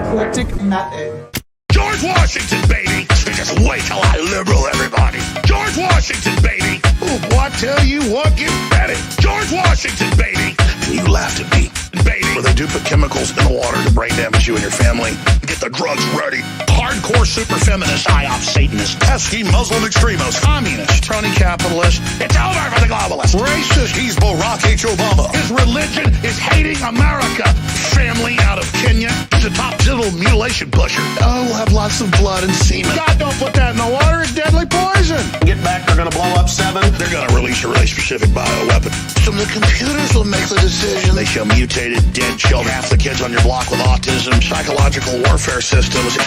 eclectic method. George Washington, baby. Just wait till I liberal everybody. George Washington, baby. Ooh, boy, I tell you what, get ready. George Washington, baby. And you laughed at me, baby. Where they do put chemicals in the water to brain damage you and your family. Get the drugs ready. Hardcore super feminist, psyop Satanist, pesky Muslim extremist, communist, crony capitalist. It's over for the globalist. Racist, he's Barack H. Obama. His religion is hating America. Family out of Kenya. He's a top digital mutilation pusher. Oh, we'll have lots of blood and semen. God, don't put that in the water. It's deadly poison. Get back, they're gonna blow up 7. They're gonna release a really specific bioweapon. So the computers will make the decision. They show mutated, dead children. Half the kids on your block with autism. Psychological warfare systems.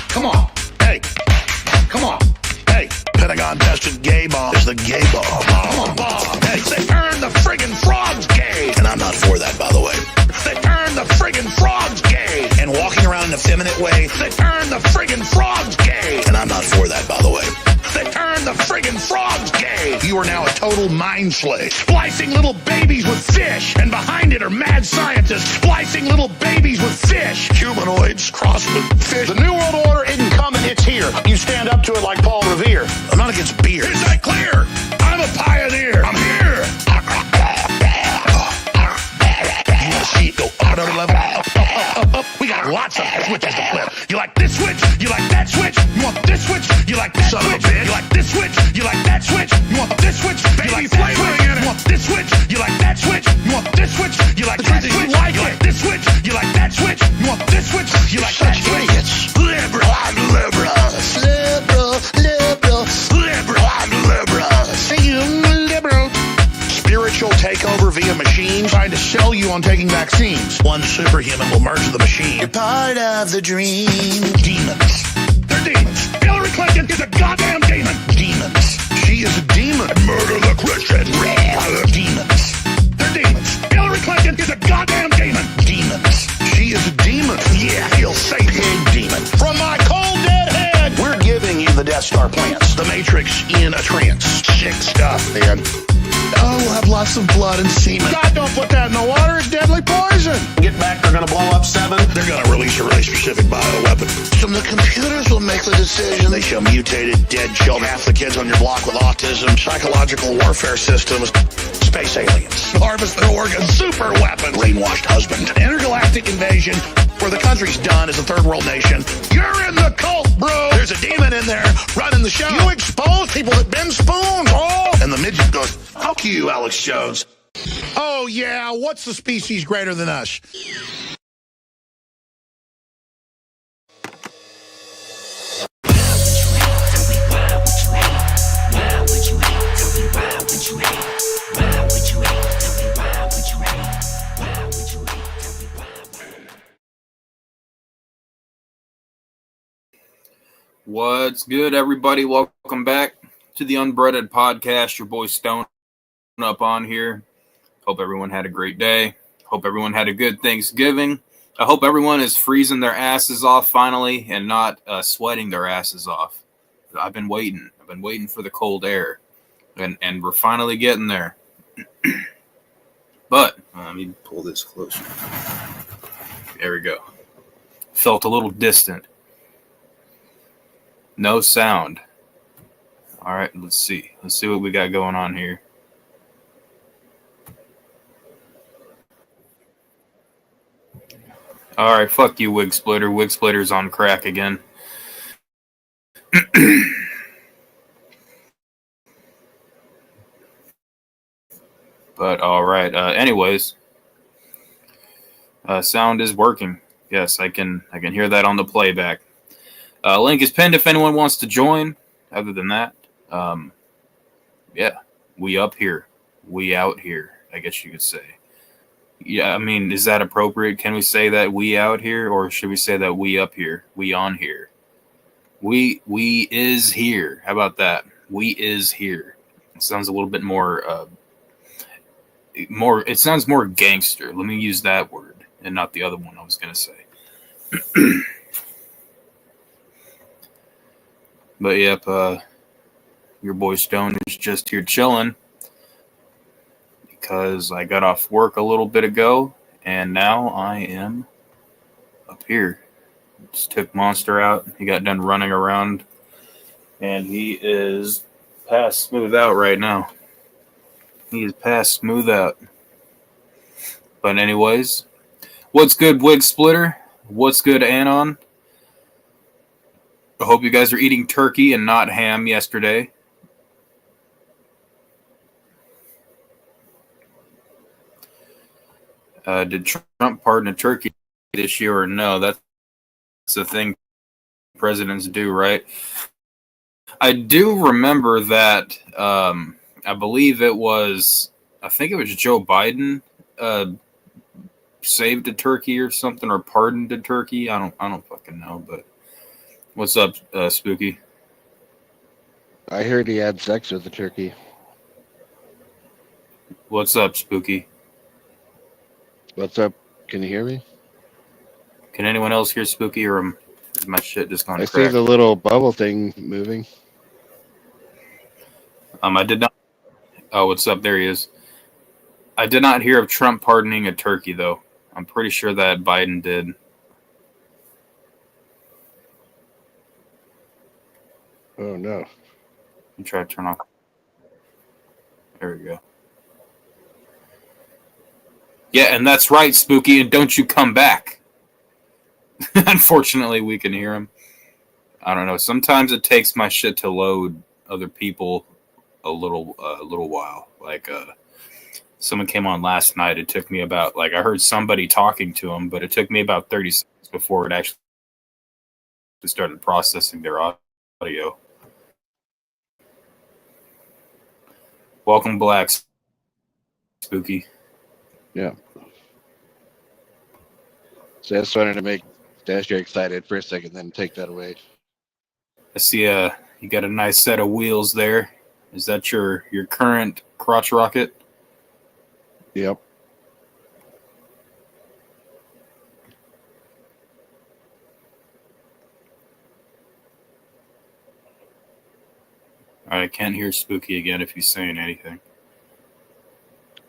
Come on. Hey. Come on. Hey. Pentagon tested gay bomb is the gay bomb. Come on, bomb. Hey, they turned the friggin' frogs gay. And I'm not for that, by the way. They turned the friggin' frogs gay. And walking around in an effeminate way. They turned the friggin' frogs gay. And I'm not for that, by the way. They turned the friggin' frogs gay. You are now a total mind slave. Splicing little babies with fish. And behind it are mad scientists splicing little babies with fish. Humanoids crossed with fish. The New World Order isn't coming, it's here. You stand up to it like Paul Revere. I'm not against beer. Is that clear? I'm a pioneer. I'm here. You want to see it go up another level? Up. We got lots of switches to flip. You like this switch? You like that switch? You want this switch? You like that switch? You like this switch? You like that switch? You want this switch? You like that switch? You want this switch? You like that switch? You want this switch? You like that switch? You like this switch? You like that switch? You want this switch? You like that switch? Liberal, I'm liberal. Liberal, I'm liberal. See you, liberal. Spiritual takeover via machines trying to sell you on taking vaccines. One superhuman will merge the machine. You're part of the dream. Demons. They're demons. Hillary Clinton is a goddamn demon. Demons. She is a demon. Murder the Christians. Demons. They're demons. Hillary Clinton is a goddamn demon. Demons. She is a demon. Yeah, he'll say pig demon. From my cold dead head, we're giving you the Death Star plans. The Matrix in a trance. Sick stuff, man. Oh, we'll have lots of blood and semen. God, don't put that in the water. It's deadly poison. Get back, they're gonna blow up 7. They're gonna release a really specific bioweapon. So the computers will make the decision. They show mutated, dead children. Half the kids on your block with autism. Psychological warfare systems. Space aliens. Harvest their organs. Super weapon. Brainwashed husband. Intergalactic invasion. Where the country's done as a third world nation. You're in the cult, bro. There's a demon in there running the show. You expose people that bend spoons. Oh! And the midget goes, fuck you, Alex Jones. Oh, yeah, what's the species greater than us? What's good, everybody? Welcome back to the Unbreaded Podcast. Your boy Stone up on here. Hope everyone had a great day. Hope everyone had a good Thanksgiving. I hope everyone is freezing their asses off finally and not sweating their asses off. I've been waiting. I've been waiting for the cold air, and we're finally getting there. But let me pull this closer. There we go. Felt a little distant. No sound. All right, let's see. Let's see what we got going on here. All right, fuck you, Wig Splitter. Wig Splitter's on crack again. But all right. Anyways, sound is working. Yes, I can hear that on the playback. Link is pinned if anyone wants to join. Other than that, yeah, we up here, we out here, I guess you could say. Yeah, I mean, is that appropriate? Can we say that we out here, or should we say that we up here, we on here? We is here. How about that? We is here. It sounds a little bit more, it sounds more gangster. Let me use that word and not the other one I was going to say. But yep, your boy Stone is just here chilling because I got off work a little bit ago, and now I am up here. Just took Monster out. He got done running around, and he is past smooth out right now. He is past smooth out. But anyways, what's good, Wig Splitter? What's good, Anon? I hope you guys are eating turkey and not ham yesterday. Did Trump pardon a turkey this year or no? That's the thing presidents do, right? I do remember that. I believe it was. I think it was Joe Biden saved a turkey or something, or pardoned a turkey. I don't fucking know. But what's up, Spooky? I heard he had sex with the turkey. What's up, Spooky? What's up? Can you hear me? Can anyone else hear Spooky, or is my shit just gone I crack? see the little bubble thing moving. I did not. Oh, what's up? There he is. I did not hear of Trump pardoning a turkey, though. I'm pretty sure that Biden did. Oh no! Let me try to turn off. There we go. Yeah, and that's right, Spooky, and don't you come back. Unfortunately, we can hear him. I don't know. Sometimes it takes my shit to load other people a little while. Like, someone came on last night. It took me about, I heard somebody talking to him, but it took me about 30 seconds before it actually started processing their audio. Welcome, Black Spooky. Yeah. So I just wanted to make Dasher excited for a second, then take that away. I see you got a nice set of wheels there. Is that your current crotch rocket? Yep. I can't hear Spooky again if he's saying anything.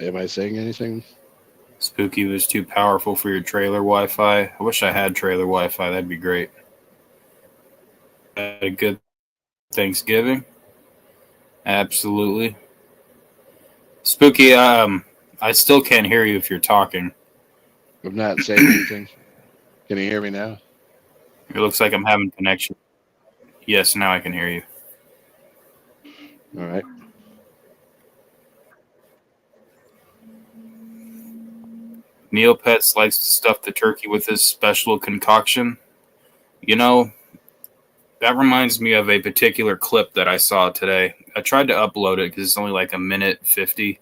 Am I saying anything? Spooky was too powerful for your trailer Wi-Fi. I wish I had trailer Wi-Fi. That'd be great. Had a good Thanksgiving. Absolutely. Spooky, I still can't hear you if you're talking. I'm not saying anything. Can you hear me now? It looks like I'm having connection. Yes, now I can hear you. All right. Neopets likes to stuff the turkey with his special concoction. You know, that reminds me of a particular clip that I saw today. I tried to upload it because it's only like a minute 50,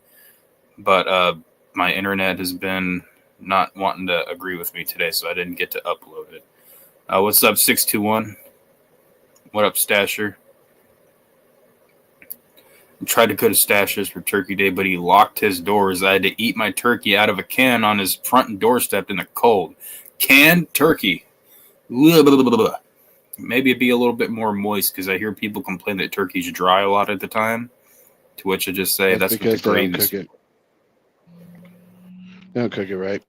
but my internet has been not wanting to agree with me today, so I didn't get to upload it. What's up, 621? What up, Stasher? I tried to go to Stasher's for Turkey Day, but he locked his doors. I had to eat my turkey out of a can on his front doorstep in the cold. Canned turkey. Blah, blah, blah, blah. Maybe it'd be a little bit more moist because I hear people complain that turkey's dry a lot of the time. To which I just say that's what the because they don't gravy's. cook it. They don't cook it right.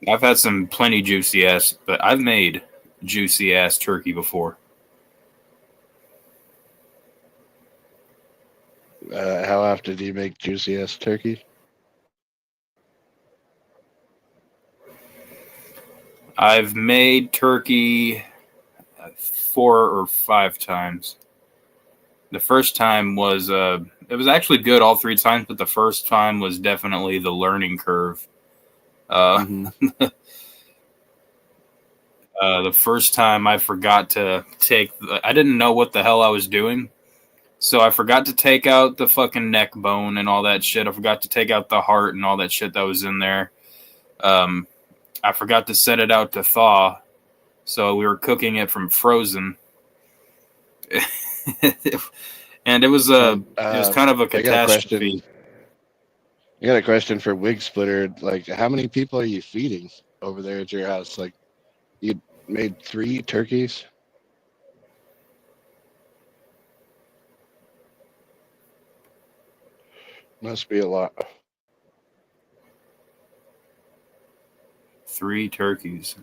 I've had some plenty juicy ass, but I've made juicy ass turkey before. How often do you make juicy ass turkey? I've made turkey 4 or 5 times. The first time was it was actually good all 3 times, but the first time was definitely the learning curve. The first time I forgot to take, I didn't know what the hell I was doing. So I forgot to take out the fucking neck bone and all that shit. I forgot to take out the heart and all that shit that was in there. I forgot to set it out to thaw. So we were cooking it from frozen. And it was kind of a catastrophe. I got a question for Wig Splitter. Like, how many people are you feeding over there at your house? Like, you made 3 turkeys? Must be a lot. 3 turkeys.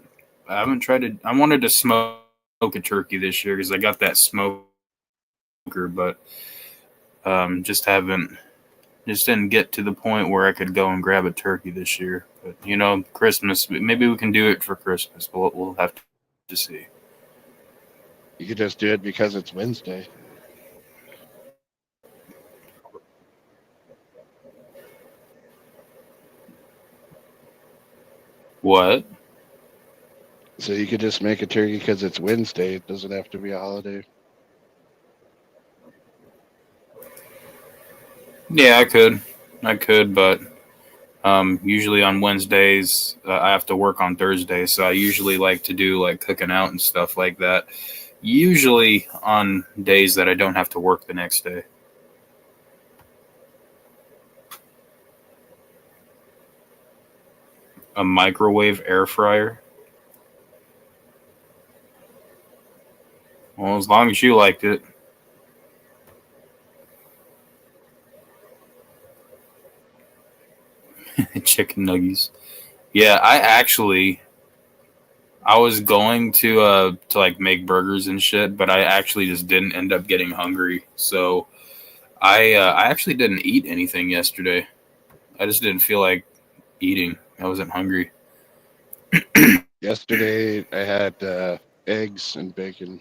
I haven't tried to. I wanted to smoke a turkey this year because I got that smoker, but just didn't get to the point where I could go and grab a turkey this year. But Christmas, maybe we can do it for Christmas. We'll have to see. You could just do it because it's Wednesday. What? So you could just make a turkey because it's Wednesday. It doesn't have to be a holiday. Yeah, I could, but usually on Wednesdays I have to work on Thursdays, so I usually like to do like cooking out and stuff like that. Usually on days that I don't have to work the next day. A microwave air fryer. Well, as long as you liked it. Chicken nuggies. Yeah, I was going to like make burgers and shit, but I actually just didn't end up getting hungry. So I actually didn't eat anything yesterday. I just didn't feel like eating. I wasn't hungry. Yesterday I had eggs and bacon.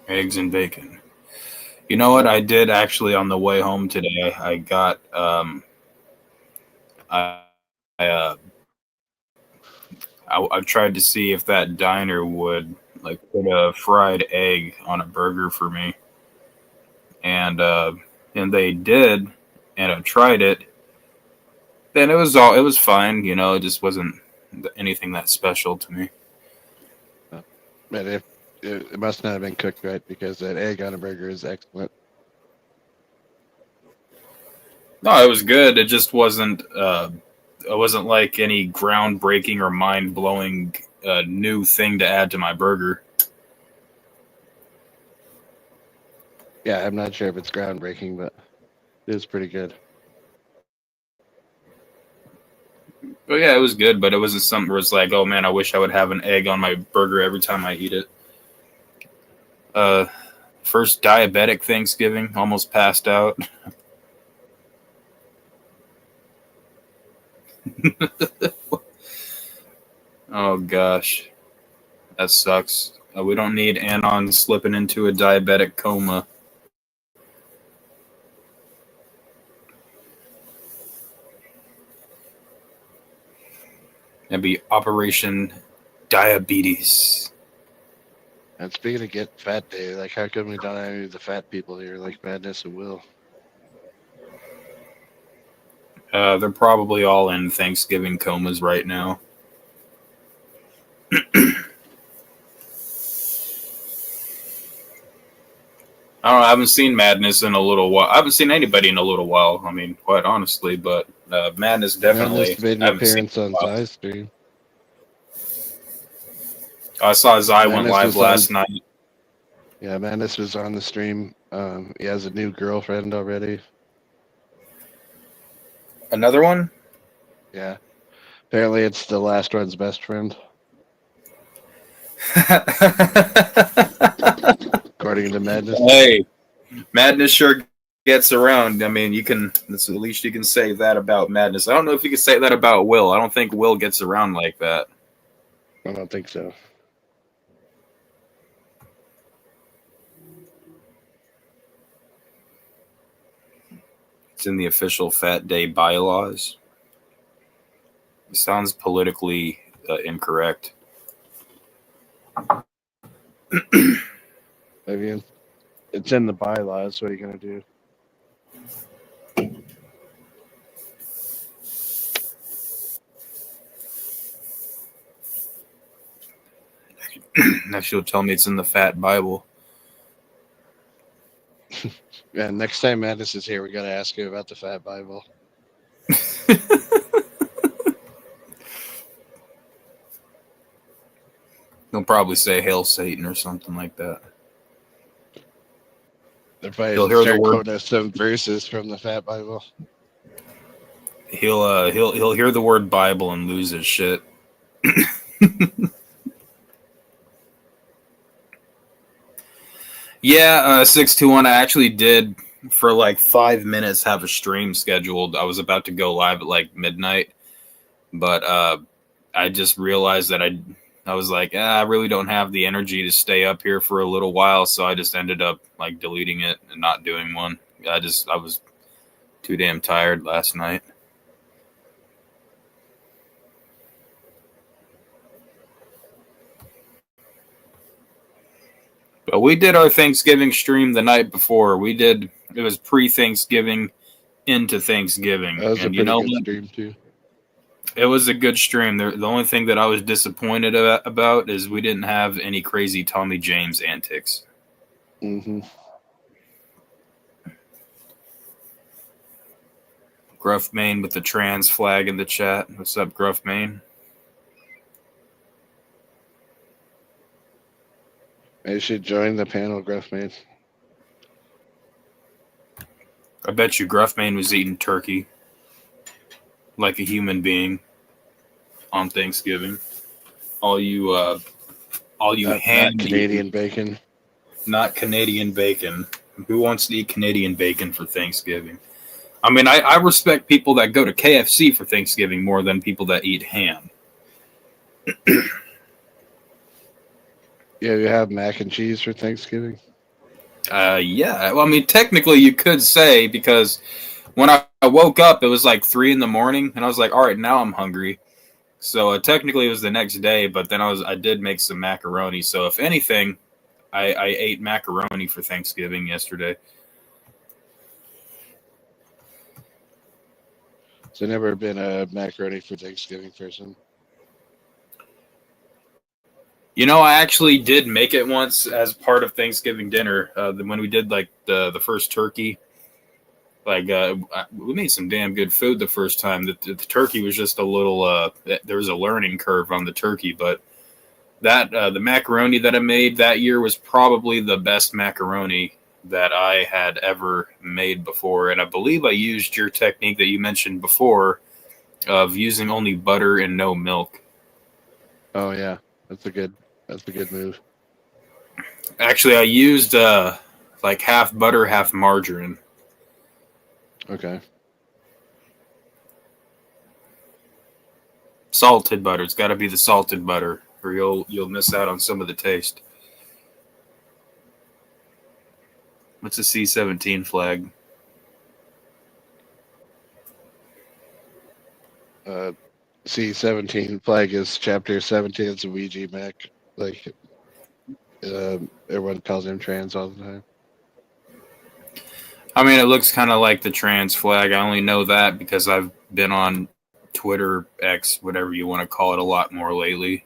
Eggs and bacon. You know what I did actually on the way home today? I got I tried to see if that diner would like put a fried egg on a burger for me, and they did, and I tried it. Then it was fine, it just wasn't anything that special to me. But it must not have been cooked right because that egg on a burger is excellent. No, it was good. It just wasn't. It wasn't like any groundbreaking or mind blowing new thing to add to my burger. Yeah, I'm not sure if it's groundbreaking, but it was pretty good. But yeah, it was good, but it wasn't something where it's like, oh man, I wish I would have an egg on my burger every time I eat it. First diabetic Thanksgiving, almost passed out. Oh gosh, that sucks. We don't need Anon slipping into a diabetic coma. That'd be Operation Diabetes. And speaking of Get Fat Day, like how come we don't have any of the fat people here like Madness and Will? They're probably all in Thanksgiving comas right now. I don't know. I haven't seen Madness in a little while. I haven't seen anybody in a little while. I mean, quite honestly, but Madness definitely. Madness made an appearance on Zai's stream. I saw Zai went live last night. Yeah, Madness was on the stream. He has a new girlfriend already. Another one? Yeah. Apparently it's the last one's best friend. According to Madness. Hey, Madness sure gets around. I mean, that's at least you can say that about Madness. I don't know if you can say that about Will. I don't think Will gets around like that. I don't think so. It's in the official Fat Day bylaws. It sounds politically incorrect. I mean, it's in the bylaws. What are you going to do? Next, you'll tell me it's in the Fat Bible. Yeah, next time Madness is here, we got to ask you about the Fat Bible. He'll probably say "Hail Satan" or something like that. They're probably You'll hear the word. quoting us some verses from the Fat Bible. He'll hear the word Bible and lose his shit. Yeah, 621. I actually did for like 5 minutes have a stream scheduled. I was about to go live at like midnight, but I just realized that I was like, I really don't have the energy to stay up here for a little while, so I just ended up like deleting it and not doing one. I was too damn tired last night. But we did our Thanksgiving stream the night before. It was pre-Thanksgiving into Thanksgiving. That was a And pretty good stream too. It was a good stream. The only thing that I was disappointed about is we didn't have any crazy Tommy James antics. Mm-hmm. Gruff Main with the trans flag in the chat. What's up, Gruff Main? You should join the panel, Gruffman. I bet you Gruffman was eating turkey like a human being on Thanksgiving. All you ham Canadian bacon. Not Canadian bacon. Who wants to eat Canadian bacon for Thanksgiving? I mean, I respect people that go to KFC for Thanksgiving more than people that eat ham. Yeah, you have mac and cheese for Thanksgiving? Yeah. Well, I mean, technically you could say, because when I woke up, it was like 3 a.m, and I was like, all right, now I'm hungry. So technically it was the next day, but then I did make some macaroni. So if anything, I ate macaroni for Thanksgiving yesterday. So never been a macaroni for Thanksgiving person. You know, I actually did make it once as part of Thanksgiving dinner. When we did like the first turkey, like we made some damn good food the first time. The turkey was just a little. There was a learning curve on the turkey, but that the macaroni that I made that year was probably the best macaroni that I had ever made before. And I believe I used your technique that you mentioned before of using only butter and no milk. Oh yeah, that's a good move. Actually, I used like half butter, half margarine. Okay. Salted butter. It's got to be the salted butter, or you'll miss out on some of the taste. What's a C-17 flag? C-17 flag is chapter 17. It's a Ouija mech. Like everyone calls him trans all the time. I mean, it looks kind of like the trans flag. I only know that because I've been on Twitter, X, whatever you want to call it, a lot more lately.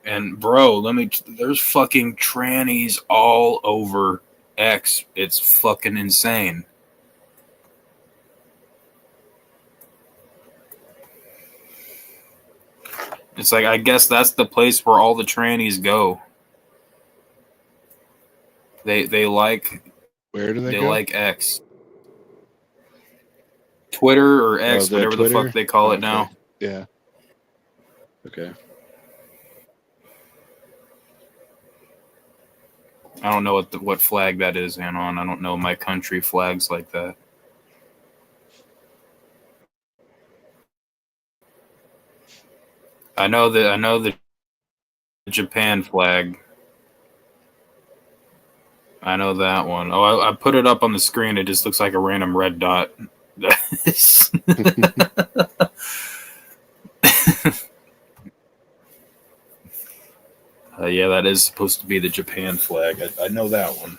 And bro, there's fucking trannies all over X. It's fucking insane. It's like, I guess that's the place where all the trannies go. They like. Where do they go? They like X. Twitter or X, whatever Twitter? the fuck they call it now. Yeah. Okay. I don't know what flag that is, Anon. I don't know my country flags like that. I know the Japan flag. I know that one. Oh, I put it up on the screen. It just looks like a random red dot. Yeah, that is supposed to be the Japan flag. I know that one.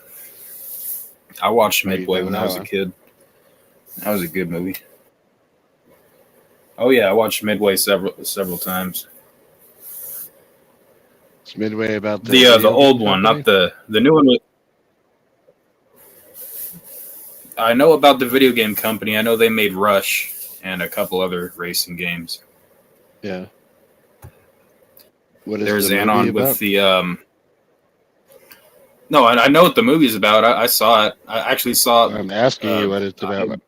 I watched Midway when I was a kid. That was a good movie. Oh yeah, I watched Midway several times. It's Midway about the old one, not the new one. I know about the video game company. I know they made Rush and a couple other racing games. Yeah. What is There's the Anon movie about? with the No, I know what the movie's about. I saw it. I actually saw. I'm asking you what it's about.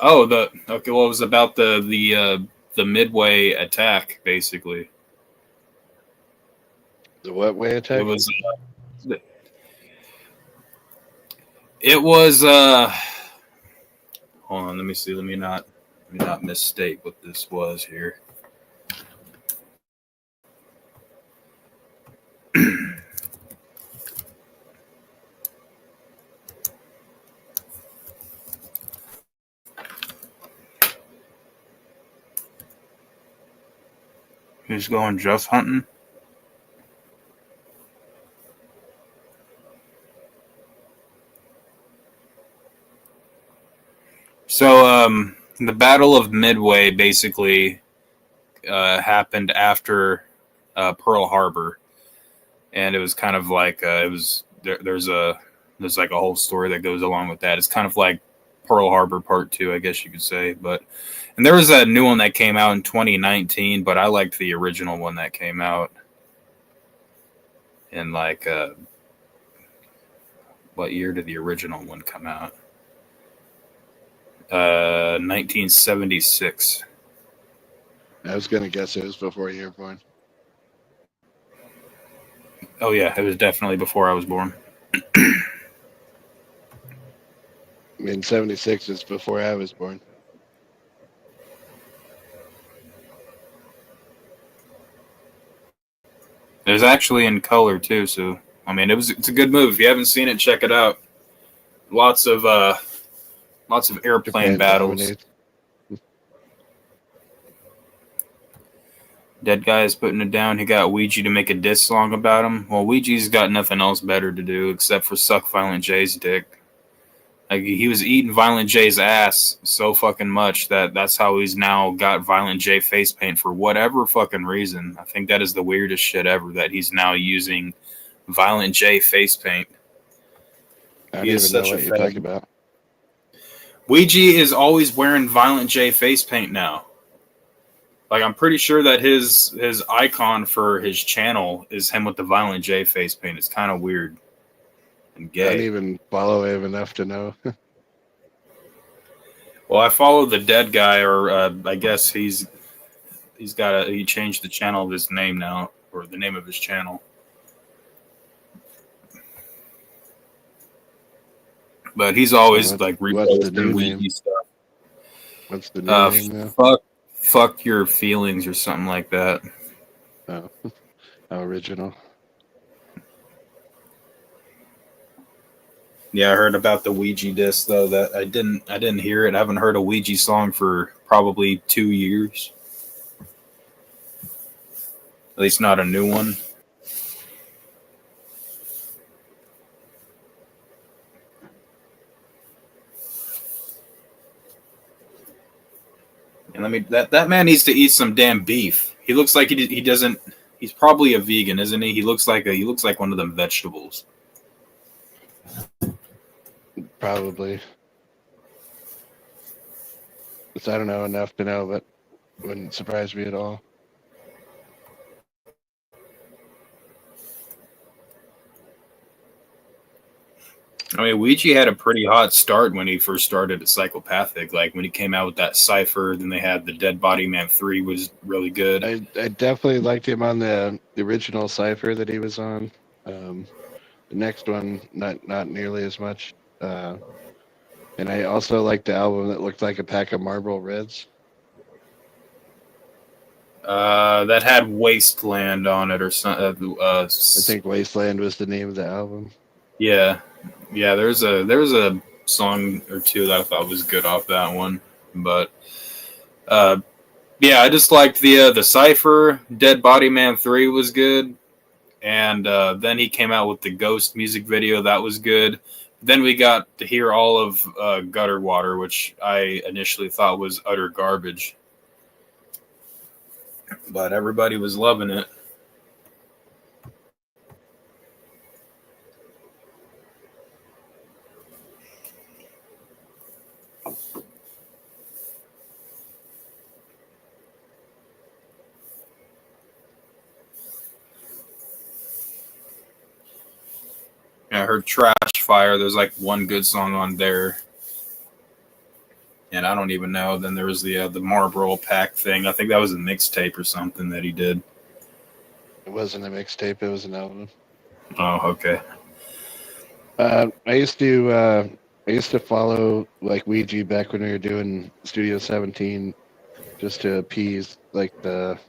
Oh, okay. Well, it was about the Midway attack, basically. The what way It attack? was. It was. Hold on. Let me see. Let me not mistake what this was here. Who's going Jeff hunting? So, the Battle of Midway basically happened after Pearl Harbor, and it was kind of like there's like a whole story that goes along with that. It's kind of like Pearl Harbor Part 2, I guess you could say. But and there was a new one that came out in 2019, but I liked the original one that came out in like what year did the original one come out? 1976. I was gonna guess it was before you were born. Oh yeah, it was definitely before I was born. I mean, 76 is before I was born. It was actually in color too, so I mean it's a good movie. If you haven't seen it, check it out. Lots of airplane Japan battles. dominates. Dead guy is putting it down. He got Ouija to make a diss song about him. Well, Ouija's got nothing else better to do except for suck Violent J's dick. Like he was eating Violent J's ass so fucking much that's how he's now got Violent J face paint for whatever fucking reason. I think that is the weirdest shit ever that he's now using Violent J face paint. I don't He is even know such a what you're fag. talking about. Ouija is always wearing Violent J face paint now. Like I'm pretty sure that his icon for his channel is him with the Violent J face paint. It's kind of weird and I don't gay. even follow him enough to know. Well, I follow the dead guy, or I guess he changed the channel of his name now, or the name of his channel. But he's always like what's the new reposting name? Ouija stuff. What's the new name now? Fuck your feelings or something like that. Oh, how original. Yeah, I heard about the Ouija disc though. That I didn't hear it. I haven't heard a Ouija song for probably 2 years. At least not a new one. And that man needs to eat some damn beef. He looks like he doesn't. He's probably a vegan, isn't he? He looks like one of them vegetables. Probably. But I don't know enough to know, but wouldn't surprise me at all. I mean, Ouija had a pretty hot start when he first started at Psychopathic. Like when he came out with that Cypher, then they had the Dead Body Man 3 was really good. I definitely liked him on the original Cypher that he was on. The next one, not nearly as much. And I also liked the album that looked like a pack of Marlboro Reds. That had Wasteland on it or something. I think Wasteland was the name of the album. Yeah. There was a song or two that I thought was good off that one, but yeah, I just liked the Cypher. Dead Body Man 3 was good, and then he came out with the Ghost music video that was good. Then we got to hear all of Gutter Water, which I initially thought was utter garbage, but everybody was loving it. I heard Trash Fire. There's like one good song on there. and I don't even know. Then there was the Marlboro Pack thing. I think that was a mixtape or something that he did. It wasn't a mixtape; it was an album. Oh, okay. I used to follow like Ouija back when we were doing Studio 17, just to appease like the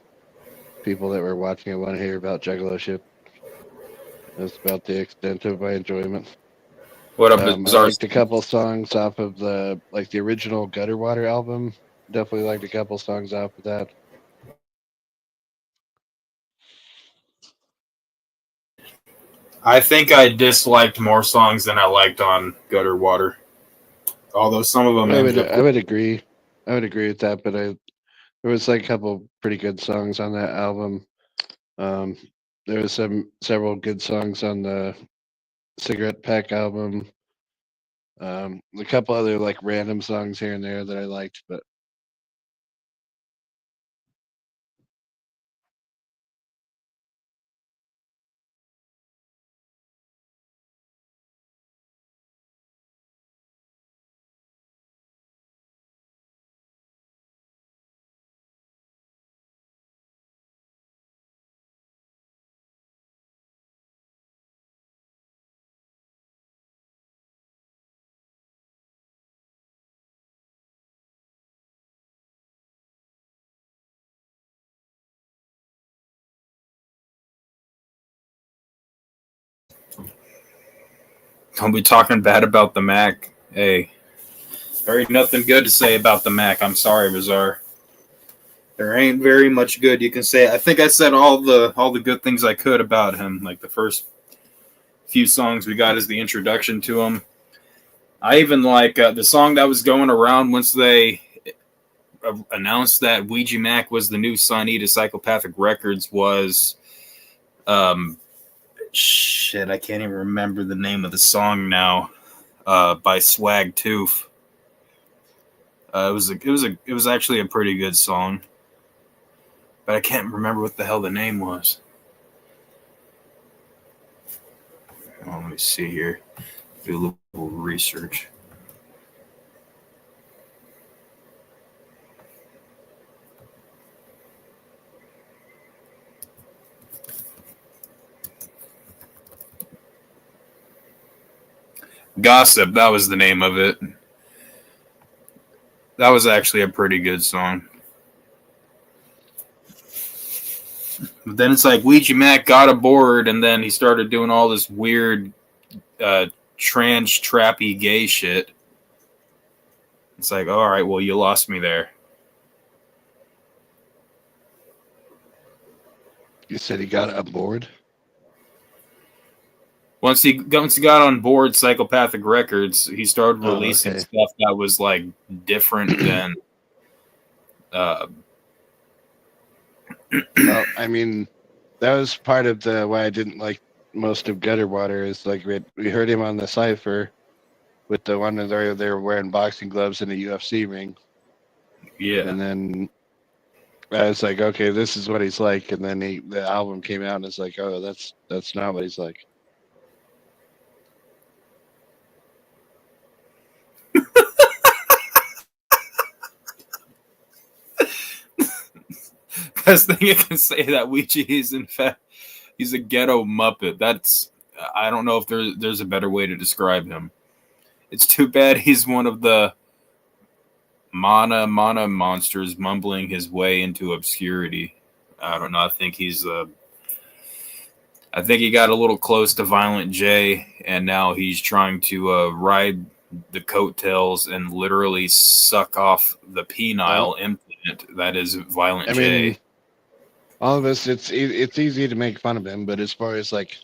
people that were watching and want to hear about Juggalo ship. That's about the extent of my enjoyment. What up, I Bizarre? liked a couple songs off of the original Gutter Water album. Definitely liked a couple songs off of that. I think I disliked more songs than I liked on Gutter Water. Although some of them I ended up. would agree. I would agree with that, but there was like a couple pretty good songs on that album. There was several good songs on the Cigarette Pack album. A couple other like random songs here and there that I liked, but Don't be talking bad about the Mac. Hey, there ain't nothing good to say about the Mac. I'm sorry, Bizarre. There ain't very much good you can say. I think I said all the good things I could about him. Like the first few songs we got as the introduction to him. I even like the song that was going around once they announced that Ouija Mac was the new Sonny to Psychopathic Records was shit, I can't even remember the name of the song now. By Swag Tooth. It was actually a pretty good song, but I can't remember what the hell the name was. Oh, let me see here. Do a little research. Gossip, that was the name of it. That was actually a pretty good song. But then it's like Ouija Mac got aboard, and then he started doing all this weird trans trappy gay shit. It's like, all right, well, you lost me there. you said he got aboard. Once he got on board Psychopathic Records, he started releasing stuff that was like different than. Well, I mean, that was part of the why I didn't like most of Gutter Water is like we heard him on the Cypher with the one that they were wearing boxing gloves in a UFC ring. Yeah. And then I was like, okay, this is what he's like. And then the album came out and it's like, oh, that's not what he's like. Best thing I can say that Ouija is in fact he's a ghetto Muppet. That's I don't know if there's a better way to describe him. It's too bad he's one of the mana monsters mumbling his way into obscurity. I don't know. I think he got a little close to Violent J, and now he's trying to ride the coattails and literally suck off the penile implant that is Violent J. Mean, all of this, it's easy to make fun of him, but as far as like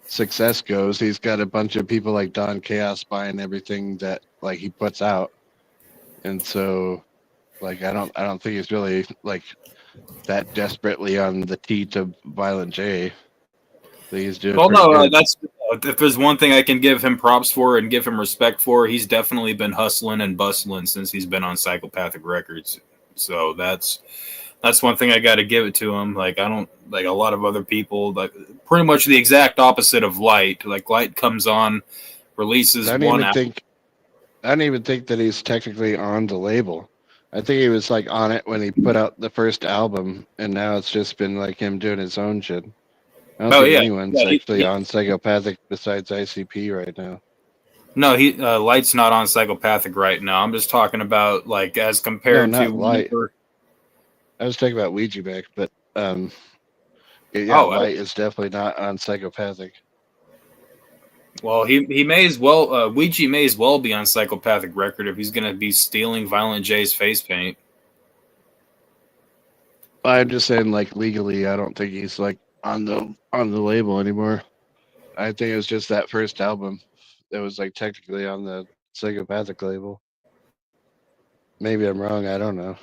success goes, he's got a bunch of people like Don Chaos buying everything that like he puts out, and so like I don't think he's really like that desperately on the teat of Violent J. He's doing well, no, good. that's if there's one thing I can give him props for and give him respect for, he's definitely been hustling and bustling since he's been on Psychopathic Records. So that's one thing I got to give it to him. Like I don't like a lot of other people, like pretty much the exact opposite of Light. Like Light comes on, releases one album. I don't even think that he's technically on the label. I think he was like on it when he put out the first album, and now it's just been like him doing his own shit. I don't Oh think yeah, anyone's yeah. actually on Psychopathic besides ICP right now. No, he Light's not on Psychopathic right now. I'm just talking about like as No, compared to not Light. whenever- I was talking about Ouija back, but yeah, Oh, Light is definitely not on Psychopathic. well, he may as well Ouija may as well be on Psychopathic record if he's gonna be stealing Violent J's face paint. I'm just saying, like legally, I don't think he's like on the label anymore. I think it was just that first album that was like technically on the Psychopathic label. Maybe I'm wrong. I don't know.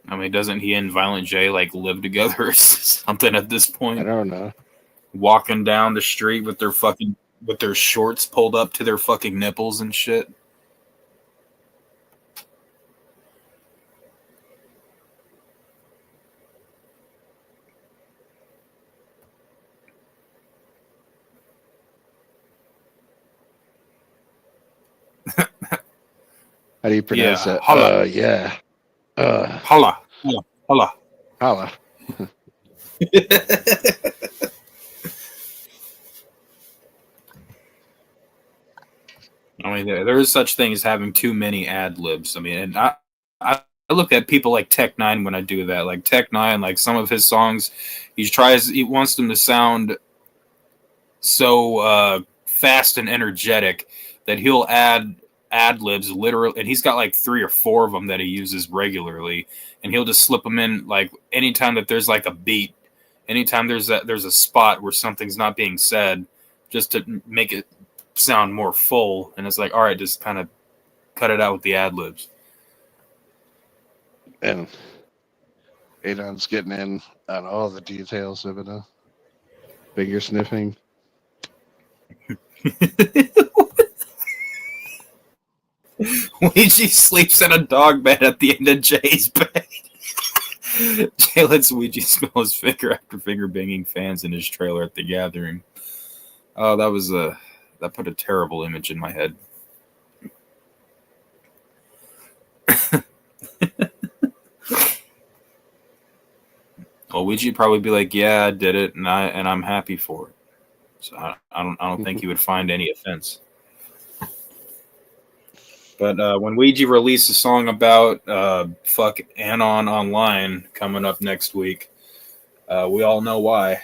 I mean, doesn't he and Violent J like live together or something at this I point? don't know. Walking down the street with their shorts pulled up to their fucking nipples and shit. How do you pronounce Yeah, that? holla. Yeah. Holla, holla, Holla. I mean, there is such thing as having too many ad libs. I mean, and I look at people like Tech Nine when I do that. Like Tech Nine, like some of his songs, he wants them to sound so fast and energetic that he'll add ad libs literally, and he's got like 3 or 4 of them that he uses regularly, and he'll just slip them in like anytime that there's like a beat, anytime there's a spot where something's not being said, just to make it sound more full. And it's like, all right, just kind of cut it out with the ad libs. And Adon's getting in on all the details of it. Finger sniffing. Ouija sleeps in a dog bed at the end of Jay's bed. Jay lets Ouija smell his finger after finger banging fans in his trailer at the gathering. Oh, that put a terrible image in my head. Well, Ouija probably be like, "Yeah, I did it, and I'm happy for it." So I don't think he would find any offense. But when Ouija released a song about fuck Anon Online coming up next week, we all know why.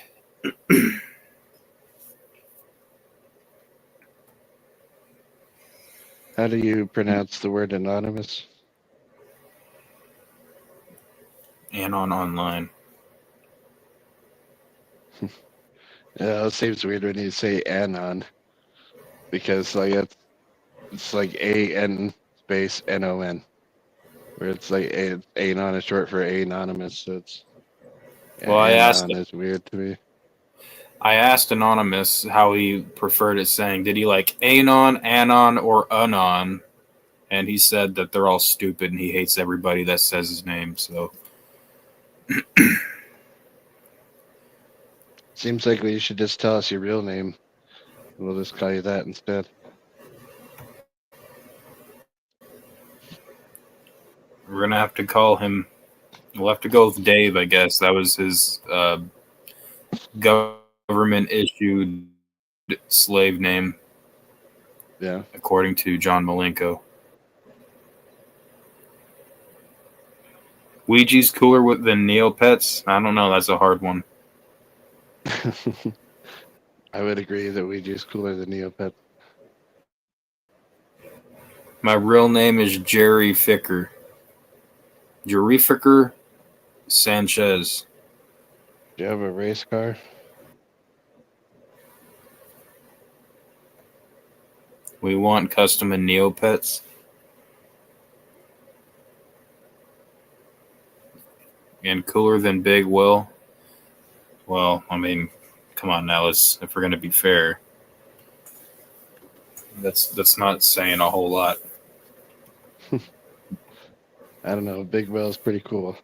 How do you pronounce the word anonymous? Anon Online. Yeah, it seems weird when you say anon, because like it's like A-N space N-O-N, where it's like anon is short for anonymous, so it's Well, anon is weird to me. I asked Anonymous how he preferred it saying. Did he like Anon, Anon, or Anon? And he said that they're all stupid and he hates everybody that says his name. So Seems like you should just tell us your real name. We'll just call you that instead. we're going to have to call him. We'll have to go with Dave, I guess. That was his government-issued slave name, Yeah. according to John Malenko. Ouija's cooler than Neopets? I don't know. That's a hard one. I would agree that Ouija's cooler than Neopet. My real name is Jerry Ficker. Jerry Ficker Sanchez. Do you have a race car? We want custom and Neopets. And cooler than Big Will. Well, I mean, come on now. If we're gonna be fair, that's not saying a whole lot. I don't know. Big Will's pretty cool.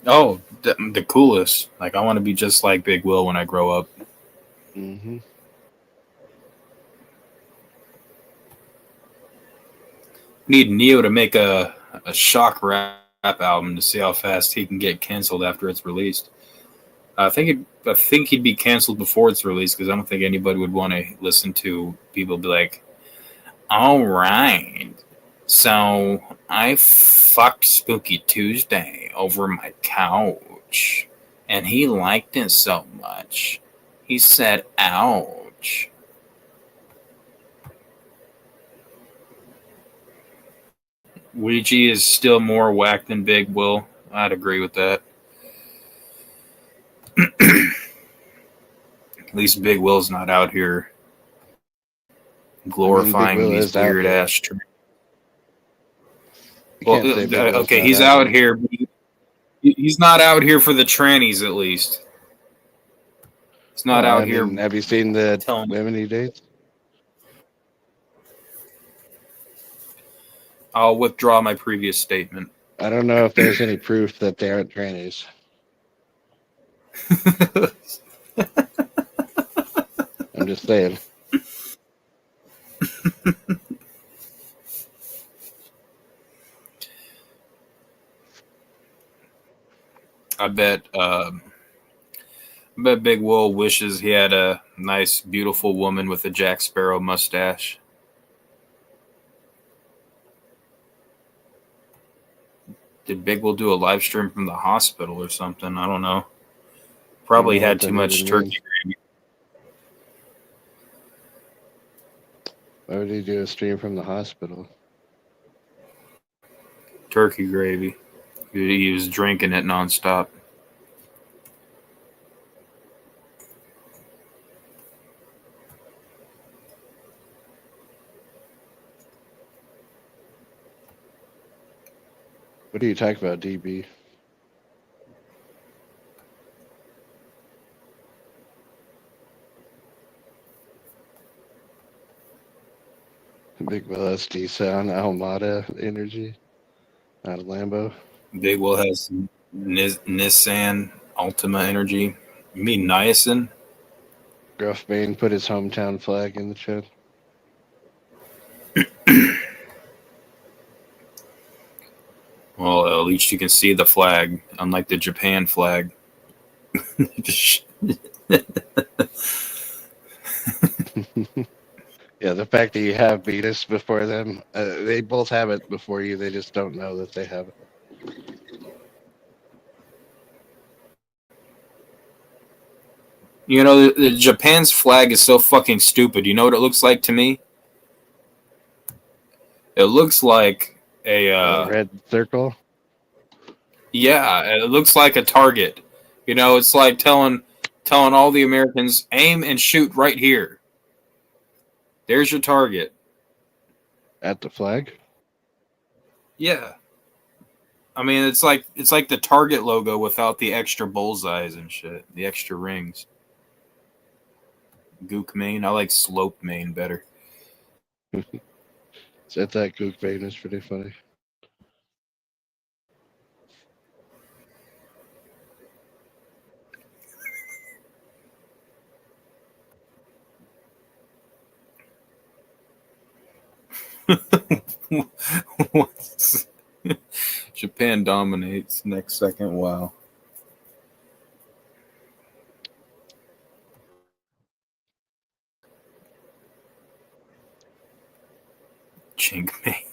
Oh, the coolest. Like, I want to be just like Big Will when I grow up. Mm-hmm. Need Neo to make a shock rap album to see how fast he can get canceled after it's released. I think he'd be canceled before it's released because I don't think anybody would want to listen to people be like, "All right, so I fucked Spooky Tuesday over my couch, and he liked it so much, he said, ouch." Ouija is still more whack than Big Will. I'd agree with that. At least Big Will's not out here glorifying Will these is out weird there. ass. You Well, can't say Big Will's okay, not he's out out here. But he's not out here for the trannies, at least. He's not Well, out I here. mean, have you seen the telling- women he dates? I'll withdraw my previous statement. I don't know if there's any proof that they aren't trannies. I'm just saying. I bet Big Will wishes he had a nice, beautiful woman with a Jack Sparrow mustache. Did Big Will do a live stream from the hospital or something? I don't know. Probably had too much turkey gravy. Why would he do a stream from the hospital? Turkey gravy. He was drinking it nonstop. What are you talking about, DB? Big Will SD sound, Almada energy, not a Lambo. Big Will has Nissan Altima energy. You mean niacin? Gruff Bane put his hometown flag in the chat. Well, at least you can see the flag, unlike the Japan flag. Yeah, the fact that you have Venus before them, they both have it before you. They just don't know that they have it. You know, the Japan's flag is so fucking stupid. You know what it looks like to me? It looks like a red circle. yeah, it looks like a target. You know, it's like telling all the Americans, aim and shoot right here. There's your target. At the flag? Yeah. I mean, it's like the Target logo without the extra bullseyes and shit, the extra rings. Gook Main. I like Slope Main better. So that Gook Bane is pretty funny. Japan dominates next second. Wow. Chink Mei.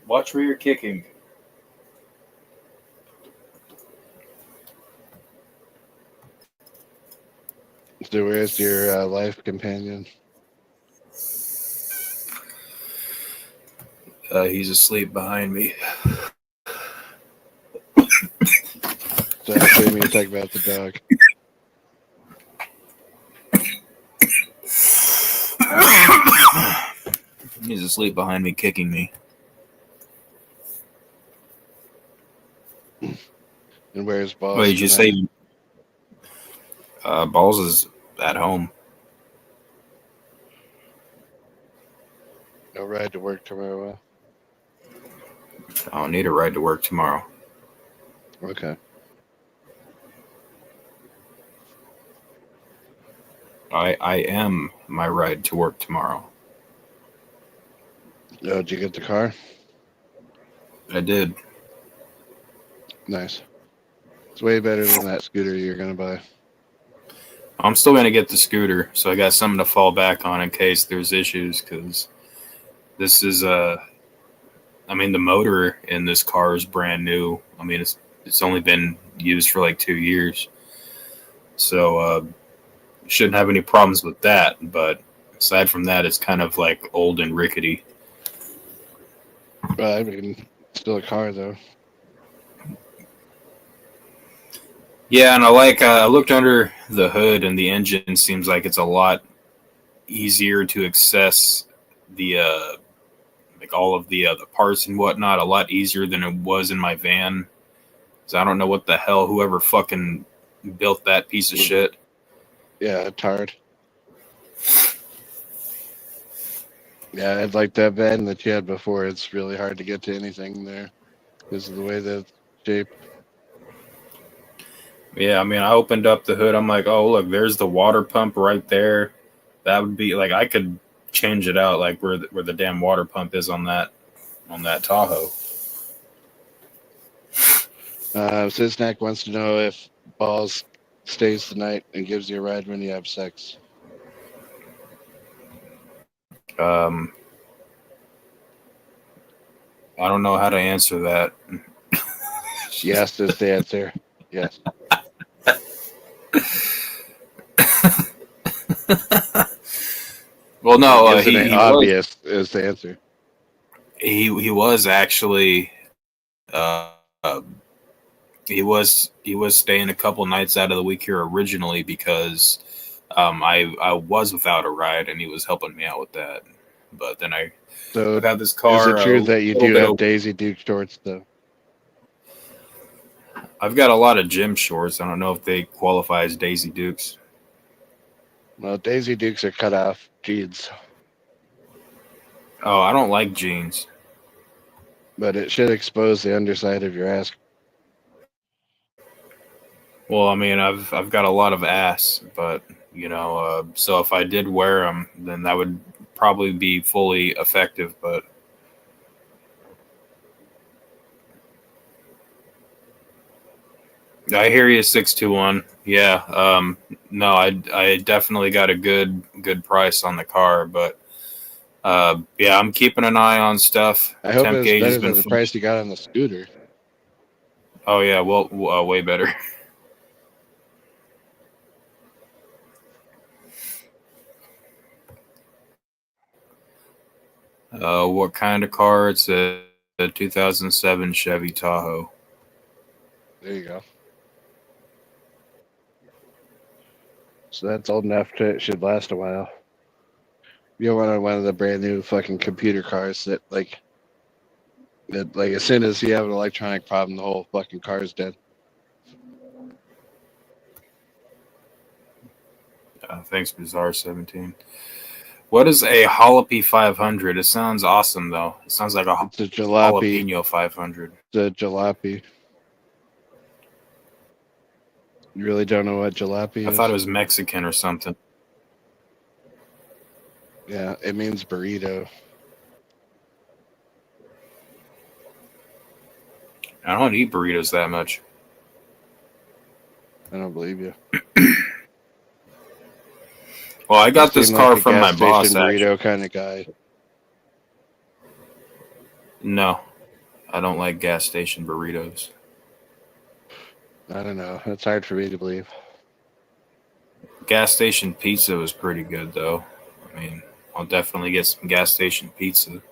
Watch where you're kicking. So where's your life companion? He's asleep behind me. So I assume you talk about the dog. He's asleep behind me, kicking me. And where's Balls? Wait, did you tonight? say Balls is at home? No ride to work tomorrow. I don't need a ride to work tomorrow. Okay. I am my ride to work tomorrow. Oh, did you get the car? I did. Nice. It's way better than that scooter you're gonna buy. I'm still gonna get the scooter, so I got something to fall back on in case there's issues. Because this is I mean, the motor in this car is brand new. I mean, it's only been used for like 2 years, so shouldn't have any problems with that. But aside from that, it's kind of like old and rickety. Well, I mean, still a car though. Yeah, and I looked under the hood, and the engine seems like it's a lot easier to access the like all of the parts and whatnot, a lot easier than it was in my van. So I don't know what the hell whoever fucking built that piece of shit. Yeah, tard. Yeah, I'd like that van that you had before. It's really hard to get to anything there because of the way that it's shaped. Yeah, I mean, I opened up the hood. I'm like, oh, look, there's the water pump right there. That would be like I could change it out like where the damn water pump is on that Tahoe. Sisnack wants to know if Balls stays the night and gives you a ride when you have sex. I don't know how to answer that. Yes is the answer. Yes. Well, no, Isn't it obvious is the answer. He was actually he was staying a couple nights out of the week here originally because I was without a ride and he was helping me out with that. But then I got this car. Is it true that you do have Daisy Duke shorts though? I've got a lot of gym shorts. I don't know if they qualify as Daisy Dukes. Well, Daisy Dukes are cut off jeans. Oh, I don't like jeans. But it should expose the underside of your ass. Well, I mean, I've got a lot of ass, but so if I did wear them, then that would probably be fully effective. But I hear you, 621. Yeah, no, I definitely got a good price on the car, but yeah, I'm keeping an eye on stuff. I hope Temp it's gauge better has been than the price you got on the scooter. Oh yeah, well, way better. What kind of car? It's a 2007 Chevy Tahoe. There you go. So that's old enough to it should last a while. You don't want one of the brand new fucking computer cars that like as soon as you have an electronic problem, the whole fucking car is dead. Thanks, Bizarre 17. What is a Jalopy 500? It sounds awesome though. It sounds like It's a jalopy. jalapeno 500. It's a jalopy. You really don't know what jalopy is? I thought it was Mexican or something. Yeah, it means burrito. I don't eat burritos that much. I don't believe you. Well, I got You this seem car like a from my gas boss. station Actually. burrito kind of guy. No, I don't like gas station burritos. I don't know. It's hard for me to believe. Gas station pizza was pretty good though. I mean, I'll definitely get some gas station pizza.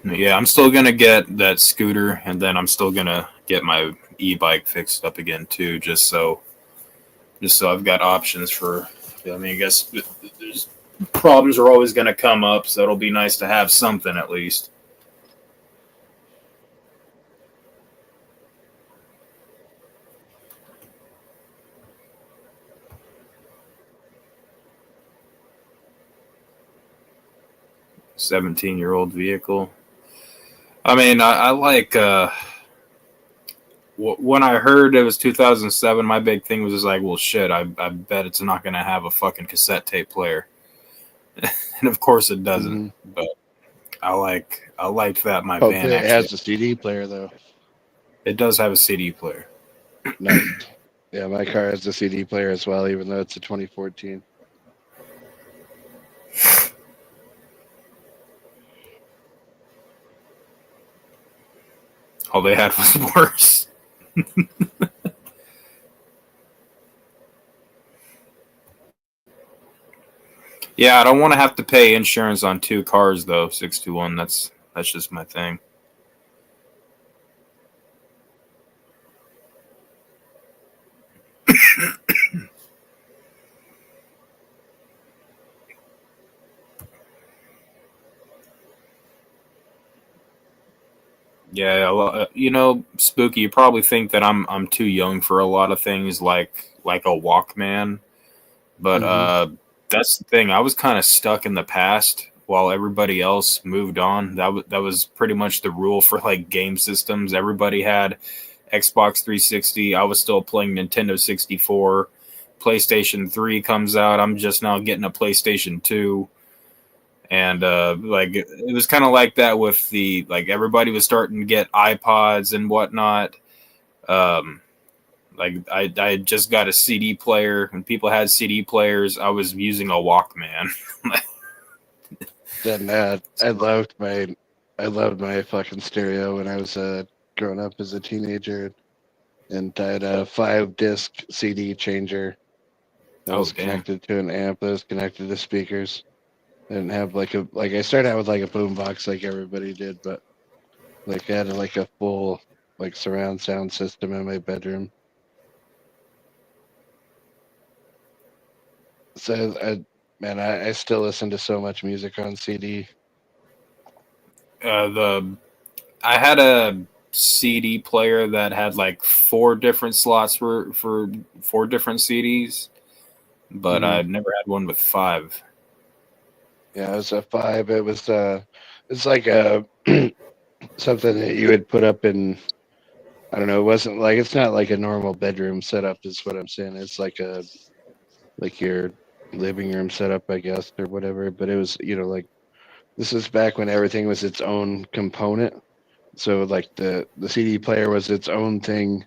Yeah, I'm still gonna get that scooter, and then I'm still gonna get my e-bike fixed up again too, just so I've got options for. I mean, I guess there's problems are always going to come up, so it'll be nice to have something at least. $17-year-old vehicle. I mean, I like. When I heard it was 2007, my big thing was just like, well, shit, I bet it's not going to have a fucking cassette tape player. And of course it doesn't. Mm-hmm. But I liked that my Hopefully van it actually has a CD player though. it does have a CD player. Nice. Yeah, my car has a CD player as well, even though it's a 2014. All they had was worse. Yeah, I don't want to have to pay insurance on 2 cars though. 621. That's just my thing. Yeah, Spooky. You probably think that I'm too young for a lot of things, like a Walkman. But that's the thing. I was kind of stuck in the past while everybody else moved on. That was pretty much the rule for like game systems. Everybody had Xbox 360. I was still playing Nintendo 64. PlayStation 3 comes out. I'm just now getting a PlayStation 2. And like it was kind of like that with the like everybody was starting to get iPods and whatnot. Like I had just got a CD player. When people had CD players, I was using a Walkman. Then I loved my fucking stereo when I was growing up as a teenager, and I had a 5-disc CD changer that was connected to an amp that was connected to speakers. I didn't have I started out with like a boombox like everybody did, but like I had like a full like surround sound system in my bedroom. So I still listen to so much music on CD. I had a CD player that had like 4 different slots for 4 different CDs, but I've never had one with 5. Yeah, it was a 5. It was it's like a something that you would put up in. I don't know. It wasn't like it's not like a normal bedroom setup. Is what I'm saying. It's like your living room setup, I guess, or whatever. But it was like this is back when everything was its own component. So like the CD player was its own thing,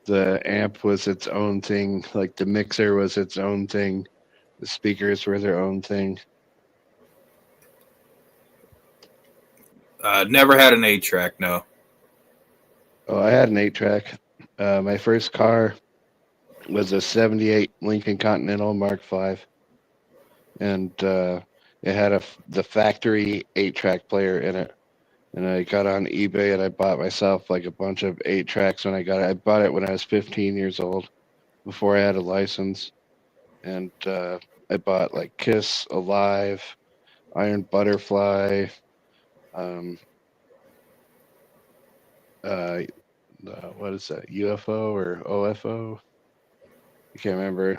the amp was its own thing, like the mixer was its own thing, the speakers were their own thing. Never had an 8-track, no. Oh, I had an 8-track. My first car was a 78 Lincoln Continental Mark V. And it had the factory 8-track player in it. And I got on eBay and I bought myself like a bunch of 8-tracks when I got it. I bought it when I was 15 years old, before I had a license. And I bought like Kiss, Alive, Iron Butterfly, what is that? UFO or OFO? I can't remember.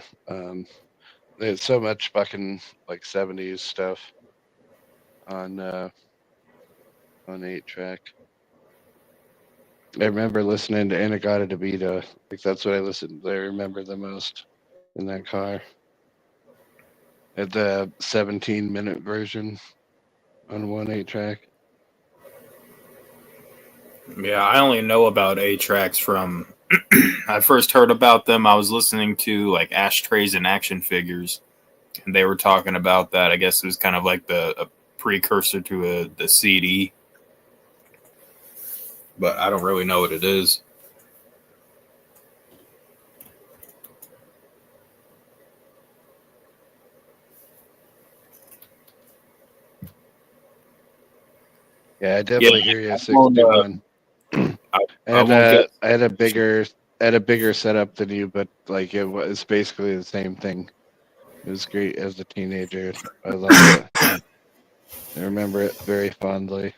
There's so much fucking like 70s stuff on 8-track. I remember listening to Anagata DeVito. Like that's what I remember the most in that car. At the 17-minute version on 8-track. Yeah, I only know about 8-tracks from. I first heard about them. I was listening to like Ashtrays and Action Figures, and they were talking about that. I guess it was kind of like a precursor to the CD, but I don't really know what it is. Yeah, I definitely hear you. 61. I won't get. I had a bigger setup than you, but like it was basically the same thing. It was great as a teenager. I loved it. I remember it very fondly.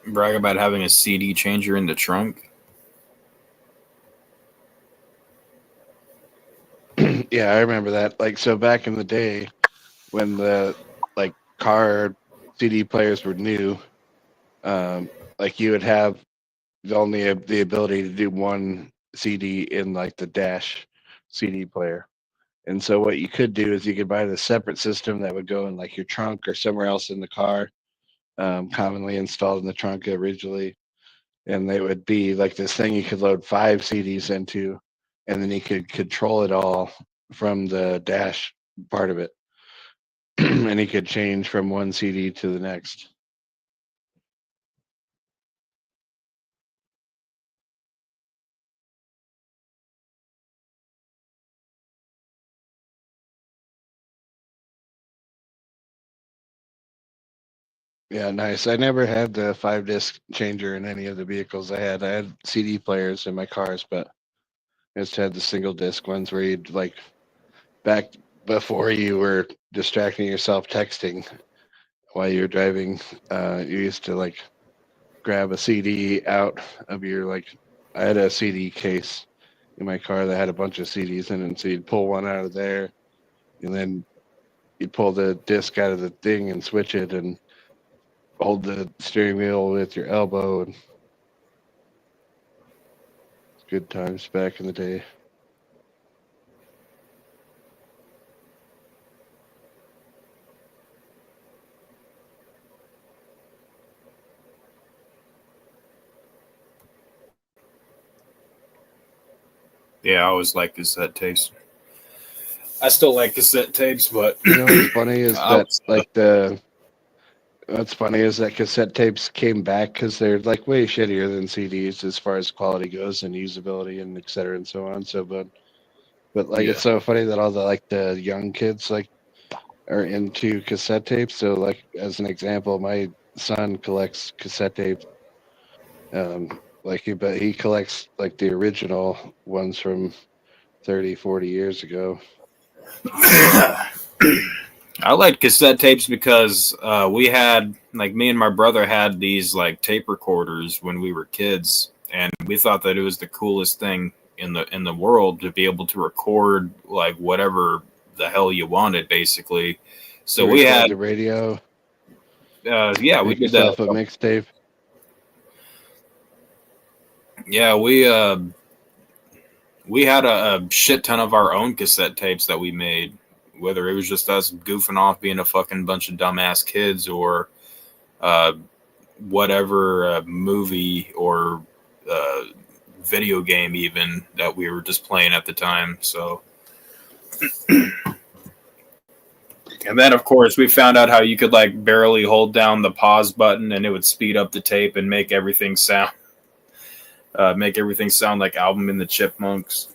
Brag about having a CD changer in the trunk. Yeah, I remember that. Like so back in the day when the like car CD players were new, like you would have only the ability to do one CD in like the dash CD player. And so what you could do is you could buy the separate system that would go in like your trunk or somewhere else in the car, commonly installed in the trunk originally. And they would be like this thing you could load 5 CDs into, and then you could control it all from the dash part of it. And he could change from one CD to the next. Yeah, nice. I never had the 5 disc changer in any of the vehicles I had. I had CD players in my cars, but I just had the single disc ones where you'd like back before you were distracting yourself texting while you were driving. You used to like grab a CD out of your like. I had a CD case in my car that had a bunch of CDs in it, so you'd pull one out of there, and then you'd pull the disc out of the thing and switch it, and hold the steering wheel with your elbow, and good times back in the day. Yeah, I always like cassette tapes. I still like cassette tapes, but You know what's funny is I that was, like the what's funny is that cassette tapes came back because they're like way shittier than CDs as far as quality goes and usability and et cetera and so on. So, but like yeah. it's so funny that all the like the young kids like are into cassette tapes. So like as an example, my son collects cassette tapes. But he collects like the original ones from 30, 40 years ago. I liked cassette tapes because we had, like, me and my brother had these like tape recorders when we were kids, and we thought that it was the coolest thing in the world to be able to record like whatever the hell you wanted, basically. You So we record had, the radio, yeah, we make did that. yourself a mixtape. Yeah, we had a shit ton of our own cassette tapes that we made, whether it was just us goofing off being a fucking bunch of dumbass kids or uh, whatever movie or uh, video game even that we were just playing at the time. So, and then of course we found out how you could like barely hold down the pause button and it would speed up the tape and make everything sound like Album in the Chipmunks.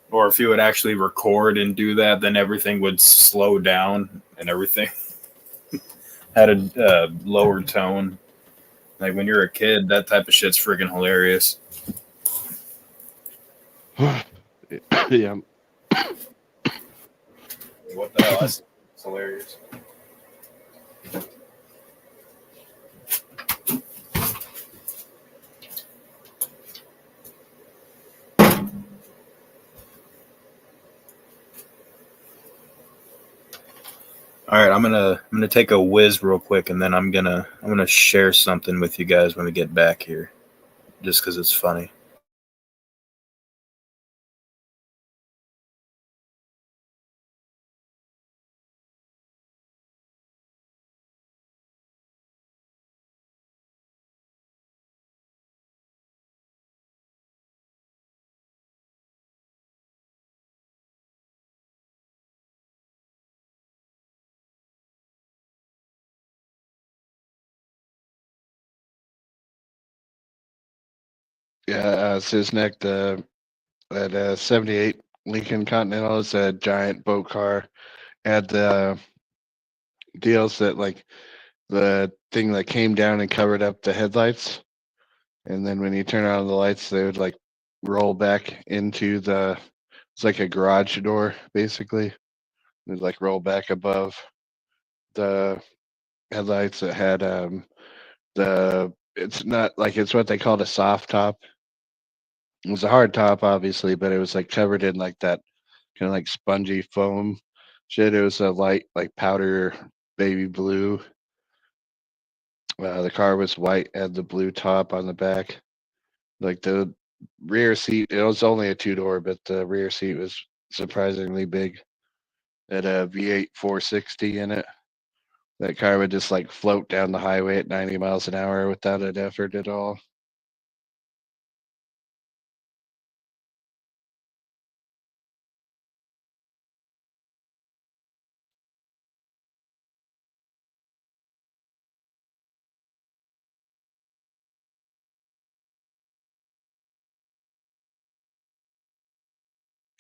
Or if you would actually record and do that, then everything would slow down and everything had a lower tone. Like when you're a kid, that type of shit's friggin' hilarious. Yeah. What the hell? That's hilarious. All right, I'm gonna take a whiz real quick, and then I'm gonna share something with you guys when we get back here, just because it's funny. Yeah, Sisnek, that 78 Lincoln Continental is a giant boat car. Had the deals that like the thing that came down and covered up the headlights, and then when you turn on the lights, they would like roll back into the. It's like a garage door, basically. It'd like roll back above the headlights. It had the. It's not like it's what they called a soft top. It was a hard top, obviously, but it was like covered in like that kind of like spongy foam shit. It was a light like powder baby blue. The car was white, had the blue top on the back. Like the rear seat, it was only a two door, but the rear seat was surprisingly big. It had a V8 460 in it. That car would just like float down the highway at 90 miles an hour without an effort at all.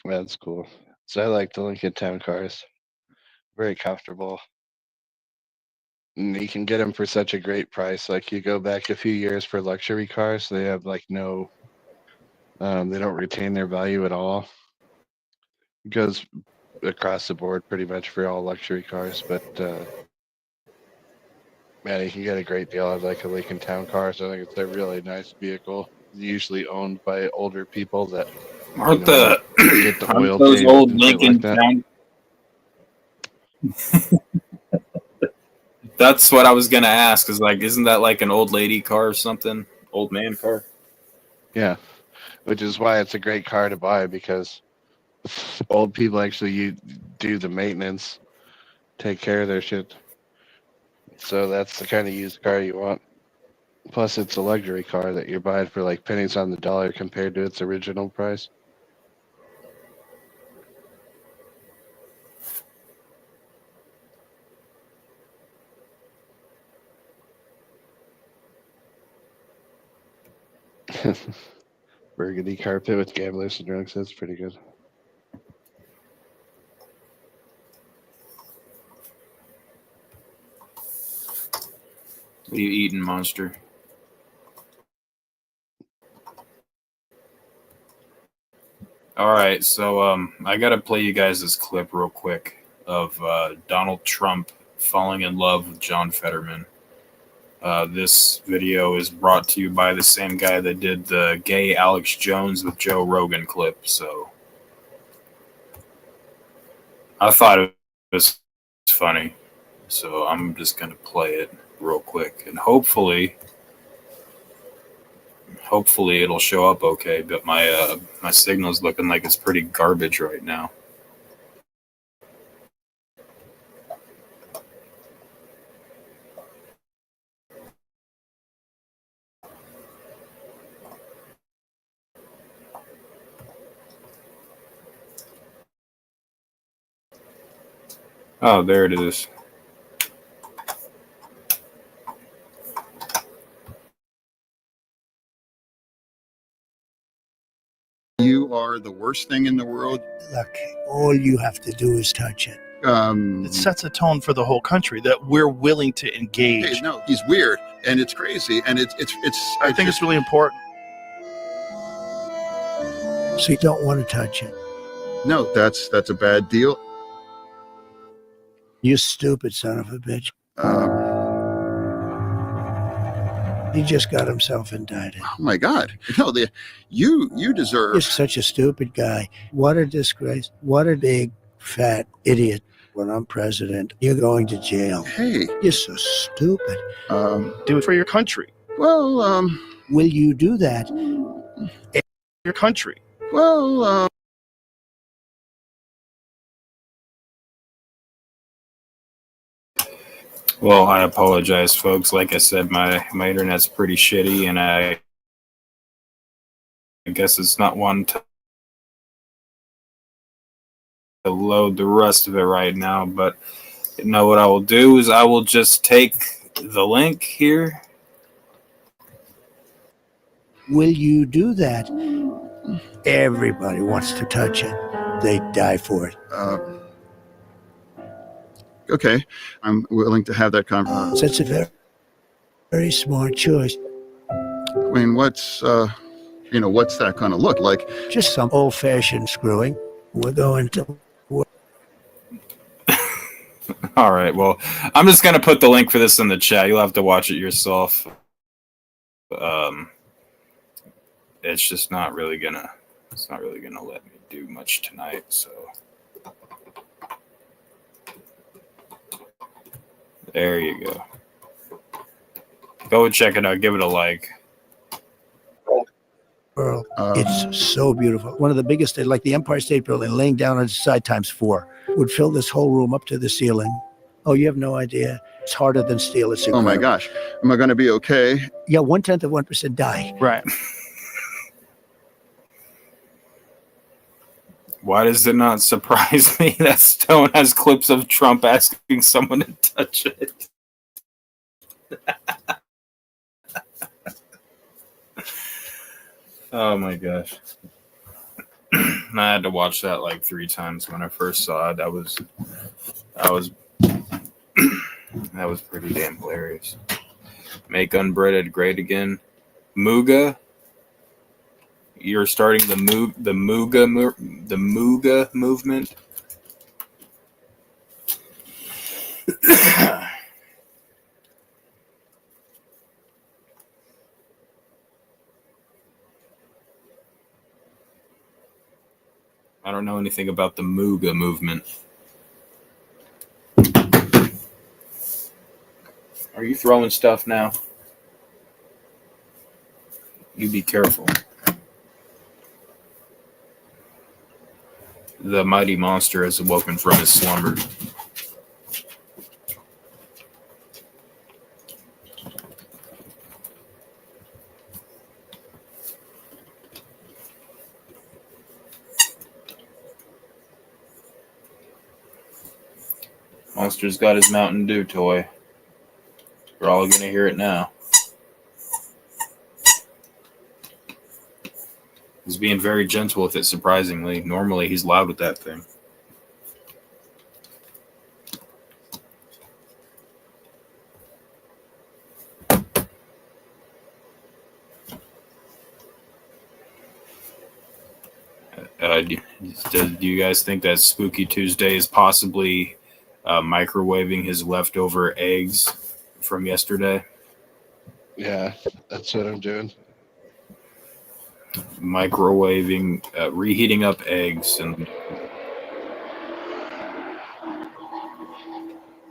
That's cool. So I like the Lincoln Town cars. Very comfortable. And you can get them for such a great price. Like you go back a few years for luxury cars, they have like no, they don't retain their value at all. It goes across the board pretty much for all luxury cars, but man, you can get a great deal on like a Lincoln Town car. So I think it's a really nice vehicle. Usually owned by older people that Aren't get the oil those change old and shit Lincoln like that. Town? That's what I was gonna ask. Is like, isn't that like an old lady car or something? Old man car? Yeah, which is why it's a great car to buy because old people actually do the maintenance, take care of their shit. So that's the kind of used car you want. Plus, it's a luxury car that you're buying for like pennies on the dollar compared to its original price. Burgundy carpet with gamblers and drugs. That's pretty good. What are you eating, monster? All right, so I gotta play you guys this clip real quick of Donald Trump falling in love with John Fetterman. This video is brought to you by the same guy that did the gay Alex Jones with Joe Rogan clip. So I thought it was funny. So I'm just going to play it real quick. And hopefully it'll show up okay. But my signal's looking like it's pretty garbage right now. Oh, there it is. You are the worst thing in the world. Look, all you have to do is touch it. It sets a tone for the whole country that we're willing to engage. Hey, no, he's weird and it's crazy and it's. I think it's really important. So you don't want to touch it. No, that's a bad deal. You stupid son of a bitch. Oh He just got himself indicted. my God! No, you You're deserve. such a stupid guy. What a disgrace. What a big fat idiot. When I'm president, you're going to jail. Hey, You're so stupid. Do it for your country. well, Will you do that? Your country. well, Well, I apologize, folks. Like I said, my internet's pretty shitty, and I guess it's not one to load the rest of it right now. But you know what I will do is I will just take the link here. Will you do that? Everybody wants to touch it. They die for it. Okay, I'm willing to have that conversation. So it's a very, very smart choice. I mean, what's that going to look like? Just some old-fashioned screwing. We're going to All right. Well, I'm just gonna put the link for this in the chat. You'll have to watch it yourself. It's just not really gonna. It's not really gonna let me do much tonight. So there you go. Go and check it out. Give it a like. world. It's so beautiful. One of the biggest, like the Empire State Building, laying down on its side times 4, would fill this whole room up to the ceiling. Oh, you have no idea. It's harder than steel. It's incredible. Oh my gosh, am I going to be okay? Yeah, 0.1% die. Right. Why does it not surprise me that Stone has clips of Trump asking someone to touch it? Oh my gosh. I had to watch that like 3 times when I first saw it. That was that was pretty damn hilarious. Make unbreaded great again. Muga. You're starting the Muga movement. I don't know anything about the Muga movement. Are you throwing stuff now? You be careful. The mighty monster has awoken from his slumber. Monster's got his Mountain Dew toy. We're all gonna hear it now. He's being very gentle with it, surprisingly. Normally, he's loud with that thing. Do you guys think that Spooky Tuesday is possibly microwaving his leftover eggs from yesterday? Yeah, that's what I'm doing. Microwaving, reheating up eggs and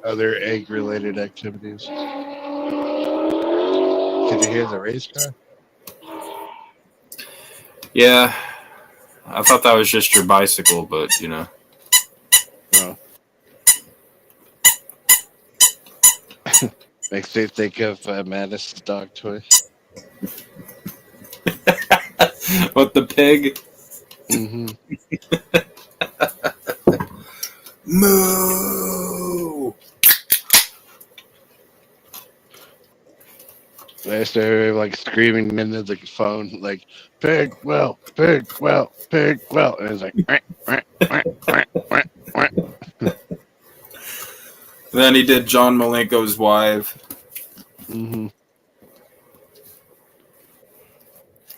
Other egg-related activities. Did you hear the race car? yeah. I thought that was just your bicycle, but you know. No. Makes me think of Madison's dog toy. What, the pig? Mm-hmm. Moo! I started like screaming into the phone, like "Pig, well, pig, well, pig, well," and it's like. Then he did John Malenko's wife. Mm-hmm.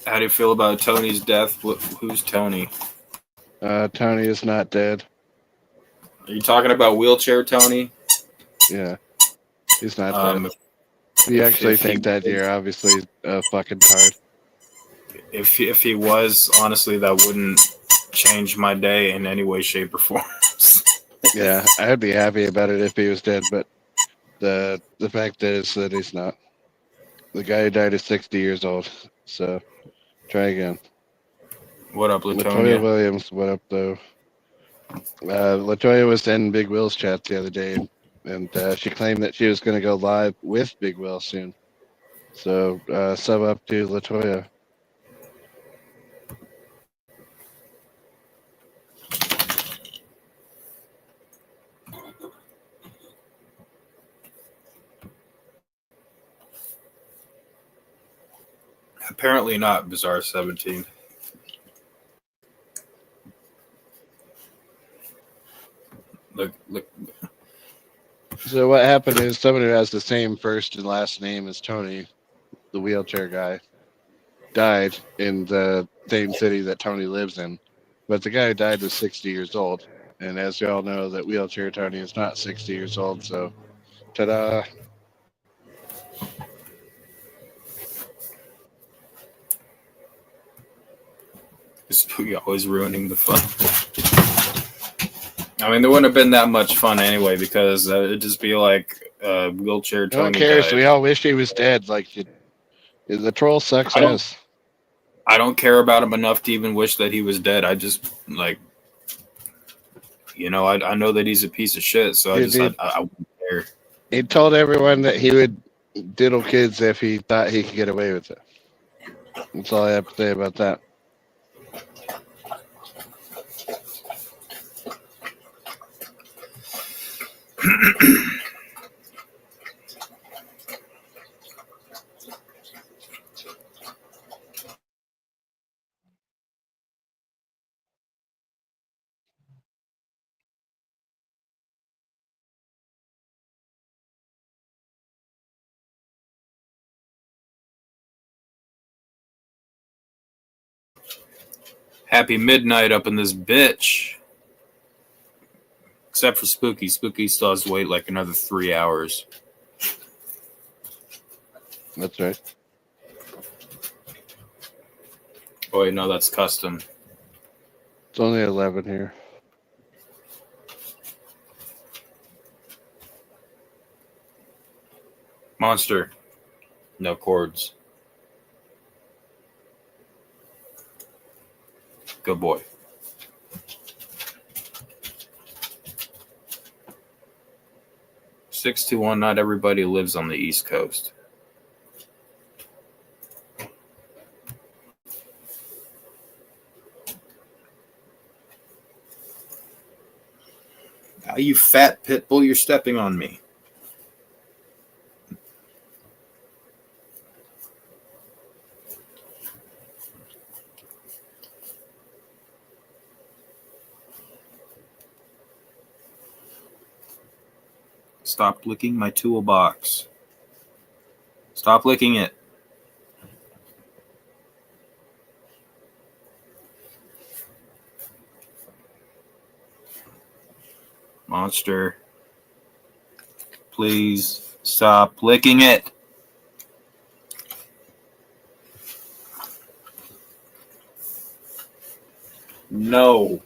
How do you feel about Tony's death? Who's Tony? Tony is not dead. Are you talking about wheelchair Tony? Yeah, he's not dead. You actually think that you're obviously a fucking tard. If he was, honestly, that wouldn't change my day in any way, shape, or form. Yeah, I'd be happy about it if he was dead, but the fact is that he's not. The guy who died is 60 years old, so try again. What up, Latoya Latonia? Williams, what up, though? Latoya was in Big Will's chat the other day, and she claimed that she was going to go live with Big Will soon. So, sub up to Latoya. Apparently not, Bizarre 17. Look. So what happened is someone who has the same first and last name as Tony, the wheelchair guy, died in the same city that Tony lives in. But the guy who died was 60 years old. And as you all know, that wheelchair Tony is not 60 years old. So, ta-da. Spooky always ruining the fun. I mean, there wouldn't have been that much fun anyway because it'd just be like wheelchair No one Tony cares. died. We all wish he was dead. Like, the troll sucks ass. I don't care about him enough to even wish that he was dead. I just like, I know that he's a piece of shit, so I wouldn't care. He told everyone that he would diddle kids if he thought he could get away with it. That's all I have to say about that. Happy midnight up in this bitch. Except for Spooky. Spooky still has to wait like another 3 hours. That's right. Oh, wait, no, that's custom. It's only 11 here. Monster. No chords. Good boy. Six two one. Not everybody lives on the East Coast. Ah, you fat pit bull! You're stepping on me. Stop licking my toolbox. Stop licking it. Monster. Please stop licking it. No.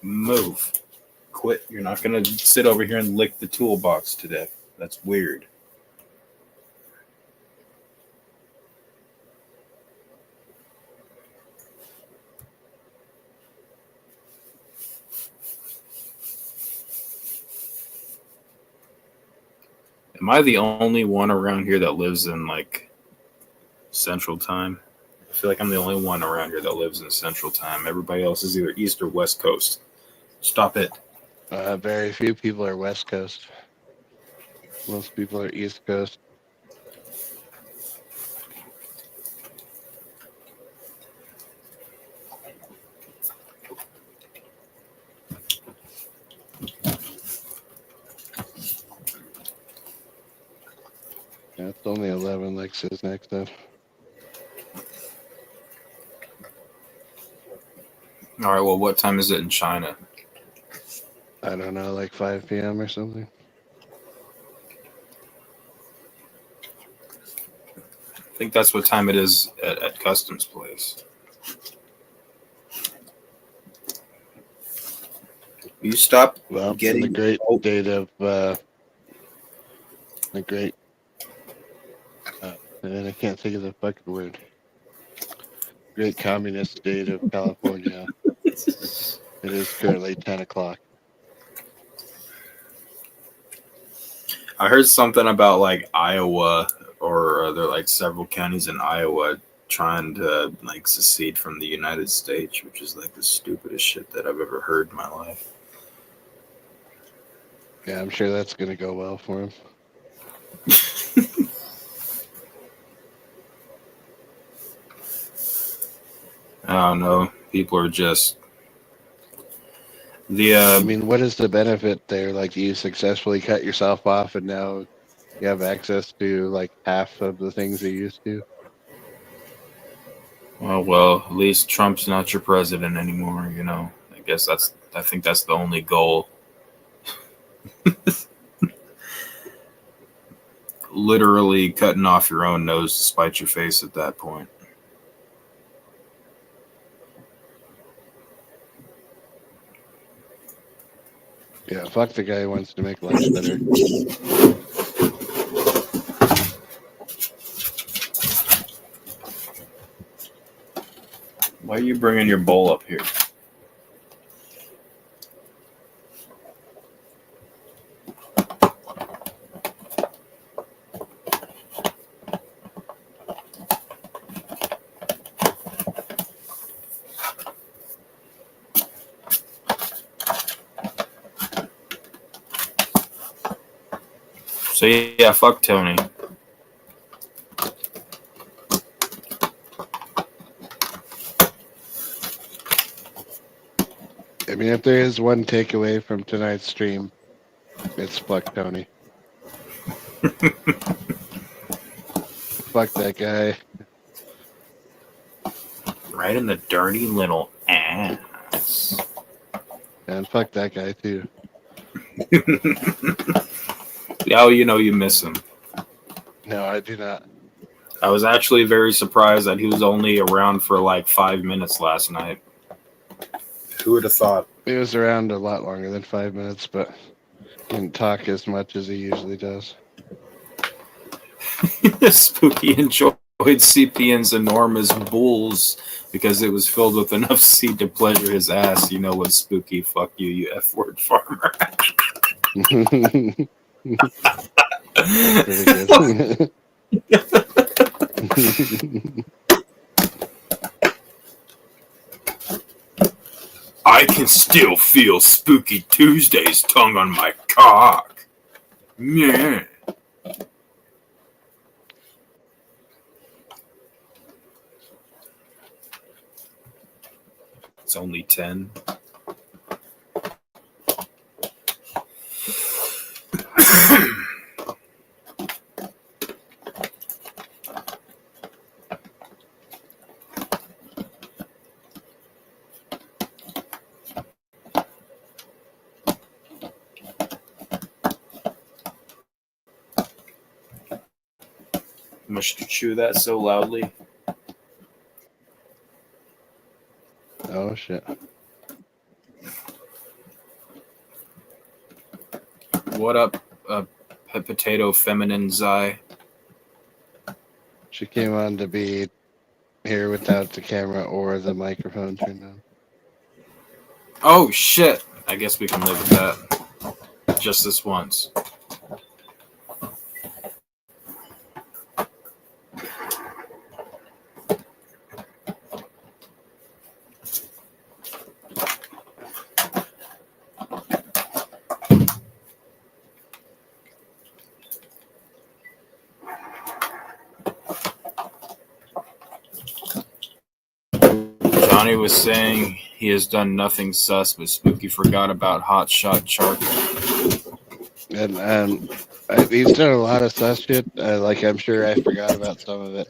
Move. Quit. You're not going to sit over here and lick the toolbox to death. That's weird. Am I the only one around here that lives in like Central Time? I feel like I'm the only one around here that lives in Central Time. Everybody else is either East or West Coast. Stop it. Very few people are West Coast. Most people are East Coast. Yeah, it's only 11, like says next up. All right, well, what time is it in China? I don't know, like 5 p.m. or something. I think that's what time it is at Customs Place. You stop Well, getting the great date of the great. And I can't think of the fucking word. Great communist state of California. It is currently 10 o'clock. I heard something about like Iowa, or there are like several counties in Iowa trying to like secede from the United States, which is like the stupidest shit that I've ever heard in my life. Yeah, I'm sure that's going to go well for him. I don't know. People are just the I mean, what is the benefit there? Like, you successfully cut yourself off, and now you have access to like half of the things you used to. well, at least Trump's not your president anymore. I think that's the only goal. Literally cutting off your own nose to spite your face at that point. Yeah, fuck the guy who wants to make life better. Why are you bringing your bowl up here? So yeah, fuck Tony. I mean, if there is one takeaway from tonight's stream, it's fuck Tony. Fuck that guy. Right in the dirty little ass. And fuck that guy too. Oh, you miss him. No, I do not. I was actually very surprised that he was only around for like 5 minutes last night. Who would have thought? He was around a lot longer than 5 minutes, but didn't talk as much as he usually does. Spooky enjoyed CPN's enormous bulls because it was filled with enough seed to pleasure his ass. You know what, Spooky? Fuck you, you F-word farmer. Pretty good. I can still feel Spooky Tuesday's tongue on my cock. Yeah. It's only 10. Must you chew that so loudly? Oh shit. What up, potato feminine Zai? She came on to be here without the camera or the microphone turned on. Oh shit! I guess we can live with that. Just this once. Johnny was saying he has done nothing sus, but Spooky forgot about Hot Shot Charcoal. And he's done a lot of sus shit. Like, I'm sure I forgot about some of it.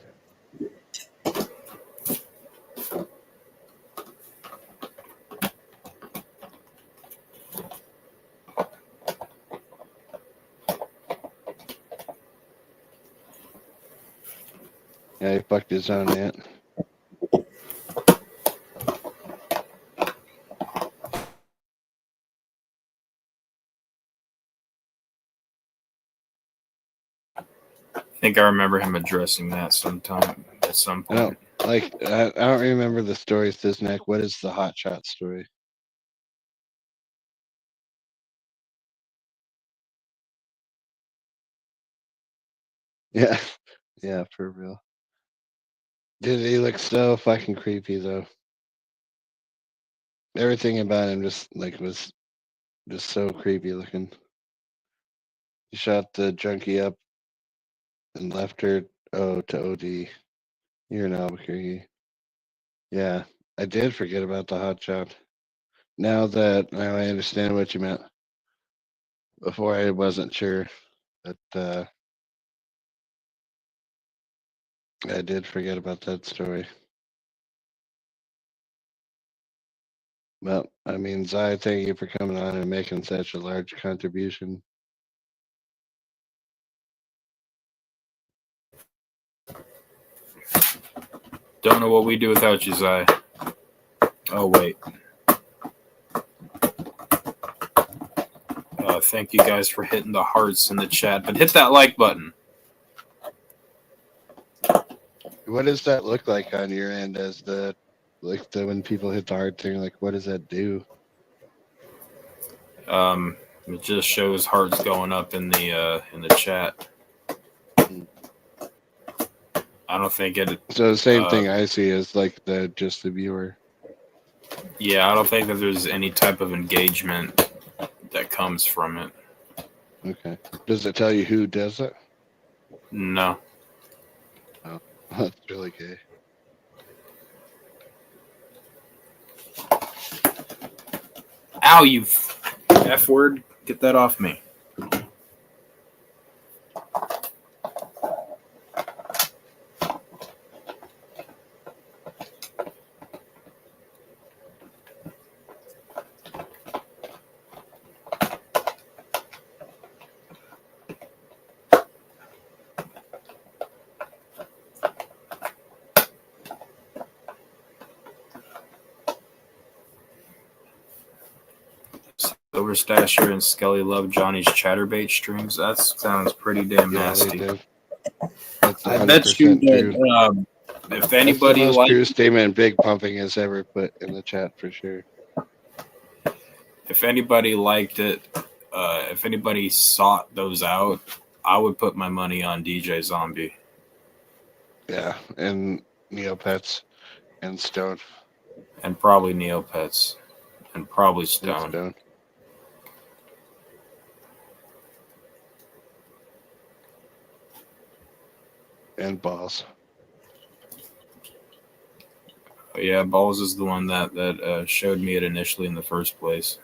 Yeah, he fucked his own aunt. I think I remember him addressing that sometime at some point. I don't remember the story, Siznek. What is the Hot Shot story? Yeah, yeah, for real. Dude, he looks so fucking creepy though. Everything about him just was just so creepy looking. He shot the junkie up and left her to OD here in Albuquerque. Yeah, I did forget about the hot shot. Now I understand what you meant. Before I wasn't sure, but I did forget about that story. Well, I mean, Zai, thank you for coming on and making such a large contribution. Don't know what we do without you, Zai. Oh, wait. Thank you guys for hitting the hearts in the chat, but hit that like button. What does that look like on your end as when people hit the heart thing? Like, what does that do? It just shows hearts going up in the chat. I don't think it. So the same thing I see as like just the viewer. Yeah, I don't think that there's any type of engagement that comes from it. Okay. Does it tell you who does it? No. Oh, that's really gay. Ow, you F word. Get that off me. Silverstasher and Skelly love Johnny's Chatterbait streams. That sounds pretty damn nasty. They do. That's I bet you 100% true. that if anybody That's the most liked, true statement Big Pumping has ever put in the chat for sure. if anybody liked it, if anybody sought those out, I would put my money on DJ Zombie. Yeah, and Neopets and Stone. And probably Neopets. And probably Stone. Stone. And Balls. Yeah, Balls is the one that showed me it initially in the first place.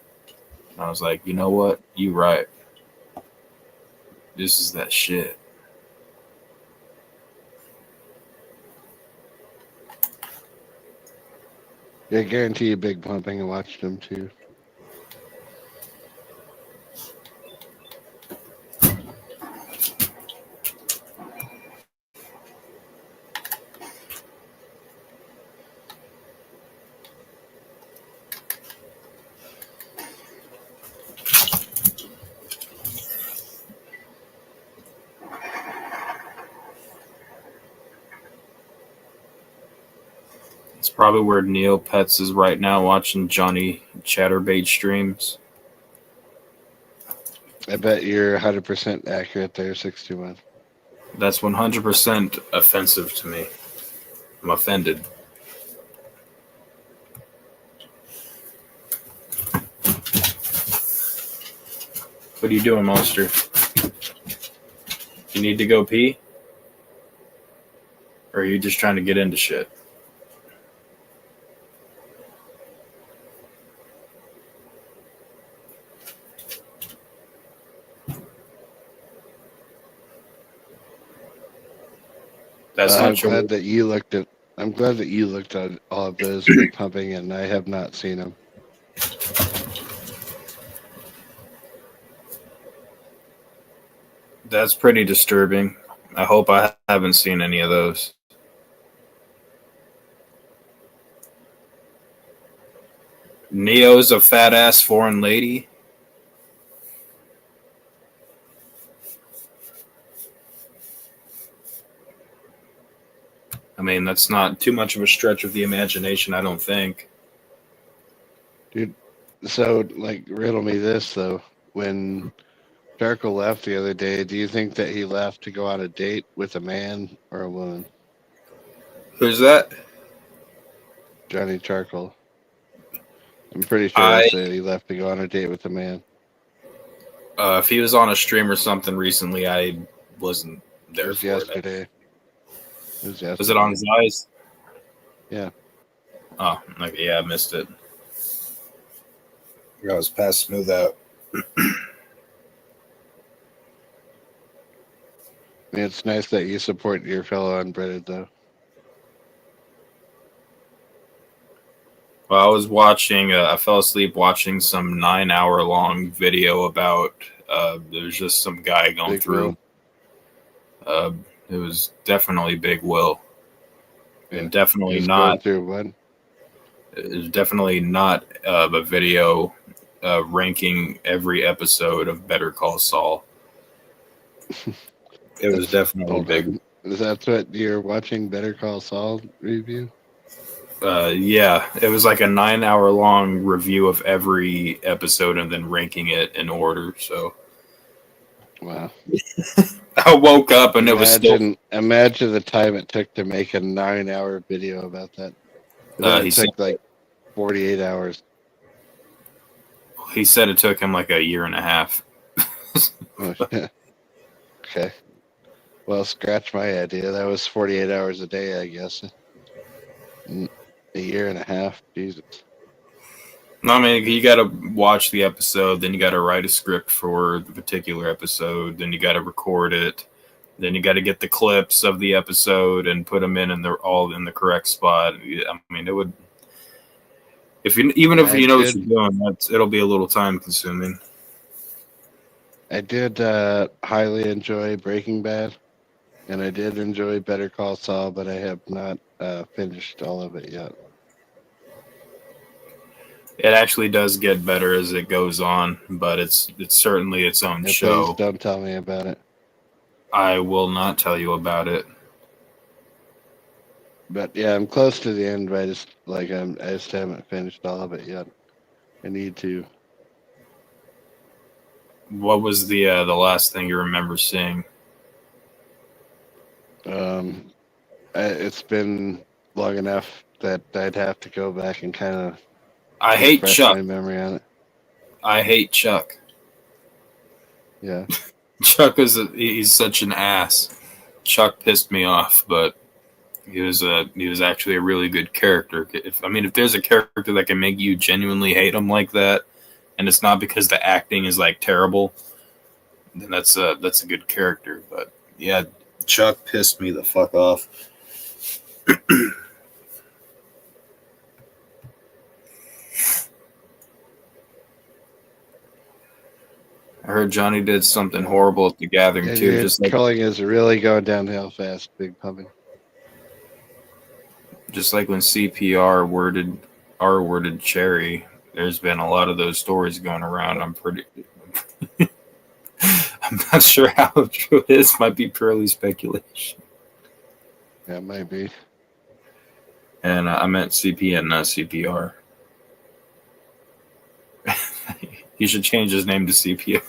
And I was like, you know what? You right. This is that shit. Yeah, I guarantee you Big Pumping. I watched him too. It's probably where Neopets is right now watching Johnny Chatterbait streams. I bet you're 100% accurate there, 61. That's 100% offensive to me. I'm offended. What are you doing, monster? You need to go pee? Or are you just trying to get into shit? That's I'm not your. glad that you looked at. I'm glad that you looked at all of those Big Pumping, and I have not seen them. That's pretty disturbing. I hope I haven't seen any of those. Neo's a fat ass foreign lady. I mean, that's not too much of a stretch of the imagination, I don't think. Dude, so, like, riddle me this, though. When Charcoal left the other day, do you think that he left to go on a date with a man or a woman? Who's that? Johnny Charcoal. I'm pretty sure he said he left to go on a date with a man. If he was on a stream or something recently, I wasn't It there was for yesterday. It was yesterday. Was it on Zai's? Yeah. Oh, okay, yeah, I missed it. I was past Smooth Out. It's nice that you support your fellow unbreaded, though. Well, I was watching. I fell asleep watching some 9-hour long video about. There's just some guy going Big through. It was definitely Big Will, and definitely Just not. going through one. It's definitely not a video ranking every episode of Better Call Saul. It was definitely Hold big. on. Is that what you're watching? Better Call Saul review? Yeah, it was like a 9-hour long review of every episode and then ranking it in order. So Wow. I woke up and it was still. Imagine the time it took to make a 9-hour video about that. And then He it said, took like 48 hours. he said it took him like a year and a half. Oh, shit. Okay. Well, scratch my idea. That was 48 hours a day, I guess. A year and a half. Jesus. No, I mean, you got to watch the episode, then you got to write a script for the particular episode, then you got to record it, then you got to get the clips of the episode and put them in, and they're all in the correct spot. I mean, it would, if you know what you're doing, it'll be a little time consuming. I did highly enjoy Breaking Bad, and I did enjoy Better Call Saul, but I have not finished all of it yet. It actually does get better as it goes on, but it's certainly its own show. Please don't tell me about it. I will not tell you about it. But yeah, I'm close to the end. But I just haven't finished all of it yet. I need to. What was the last thing you remember seeing? It's been long enough that I'd have to go back and kind of. I hate Chuck. My memory on it. I hate Chuck. Yeah. Chuck he's such an ass. Chuck pissed me off, but he was actually a really good character. If there's a character that can make you genuinely hate him like that, and it's not because the acting is like terrible, then that's a good character. But yeah, Chuck pissed me the fuck off. I heard Johnny did something horrible at the gathering Yeah, too. Just like trolling is really going downhill fast, Big Pumpkin. Just like when CPR worded Cherry, there's been a lot of those stories going around. I'm not sure how true it is. Might be purely speculation. Yeah, it might be. And I meant CPN, not CPR. He should change his name to CPR.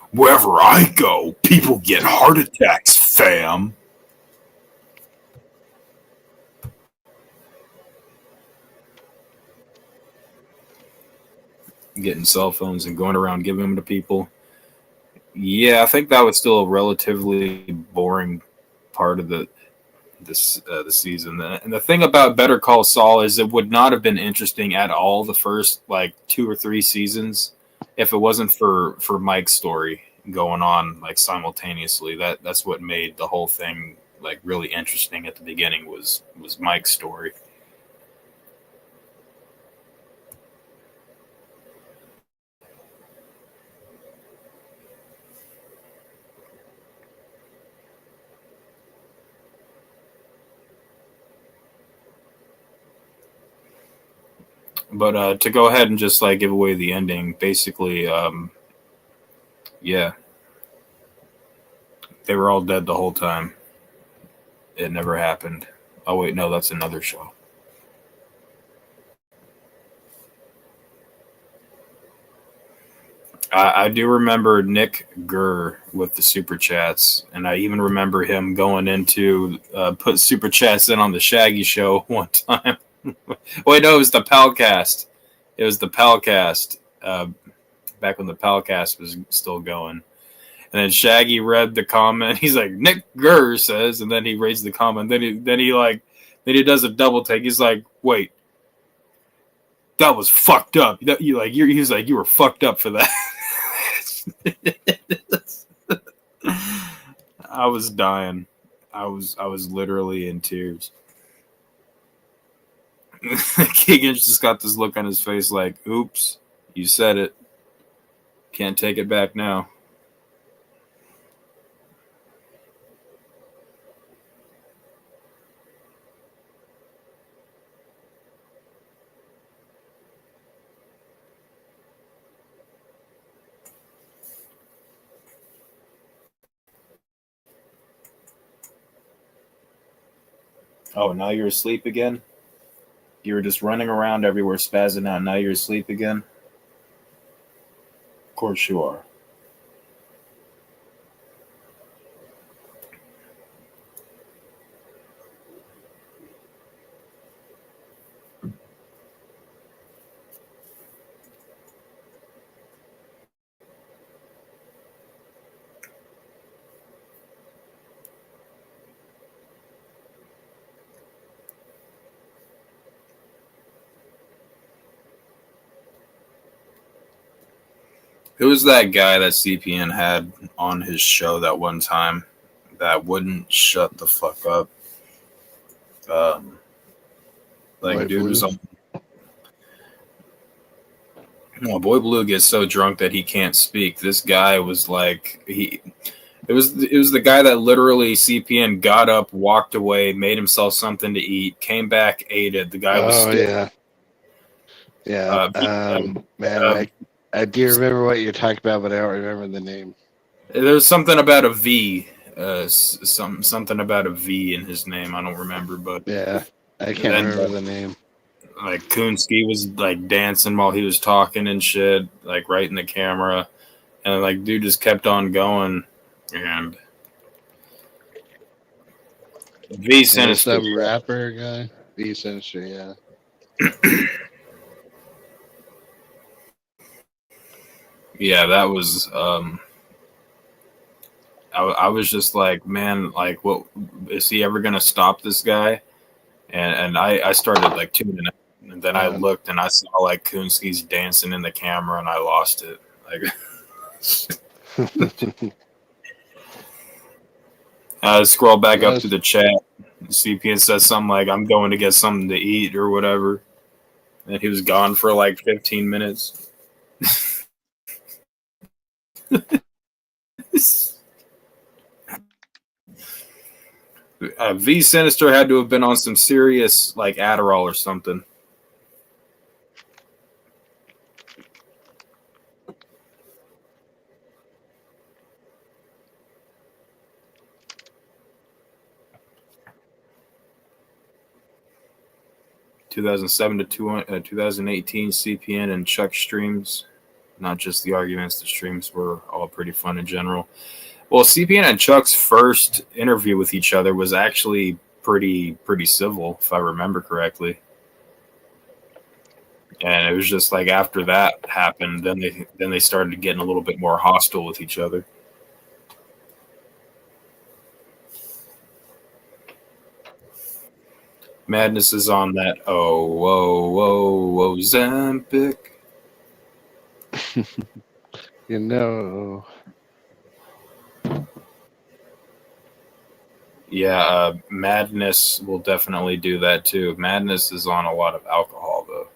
Wherever I go, people get heart attacks, fam. Getting cell phones and going around giving them to people. Yeah, I think that was still a relatively boring part of the season. And the thing about Better Call Saul is it would not have been interesting at all the first like 2 or 3 seasons if it wasn't for Mike's story going on like simultaneously. That's what made the whole thing like really interesting at the beginning was Mike's story. But to go ahead and just like give away the ending, basically, yeah, they were all dead the whole time. It never happened. Oh wait, no, that's another show. I do remember Nick Gurr with the super chats, and I even remember him going into put super chats in on the Shaggy Show one time. Wait, no, it was the Palcast. It was the Palcast back when the Palcast was still going. And then Shaggy read the comment. He's like, Nick Gurr says, and then he reads the comment. Then he does a double take. He's like, wait, that was fucked up. He's like, you were fucked up for that. I was dying. I was literally in tears. Keegan just got this look on his face like, oops, you said it. Can't take it back now. Oh, now you're asleep again? You were just running around everywhere, spazzing out. Now you're asleep again? Of course you are. Who was that guy that CPN had on his show that one time that wouldn't shut the fuck up? Boy Dude Blue? was on. No, Boy Blue gets so drunk that he can't speak. This guy was like It was the guy that literally CPN got up, walked away, made himself something to eat, came back, ate it. The guy was still. Man, I do remember what you're talking about, but I don't remember the name. There's something about a V, something about a V in his name. I don't remember, but Yeah, I can't remember the name. like Kunsky was like dancing while he was talking and shit, like right in the camera, and like dude just kept on going, and V Sinister, Some rapper guy, V Sinister, yeah. yeah, that was. I was just like, man, like, what is he ever gonna stop this guy? And I started like tuning out, and then I looked and I saw like Kunsky's dancing in the camera, and I lost it. Like, I scroll back up to the chat. CPN says something like, "I'm going to get something to eat" or whatever, and he was gone for like 15 minutes. V Sinister had to have been on some serious like Adderall or something. (2007 to 2018) CPN and Chuck streams. Not just the arguments, the streams were all pretty fun in general. Well, CPN and Chuck's first interview with each other was actually pretty civil, if I remember correctly. And it was just like after that happened, then they started getting a little bit more hostile with each other. Madness is on that. Oh, whoa, whoa, whoa, Zampic. You know. Yeah, Madness will definitely do that too. Madness is on a lot of alcohol, though.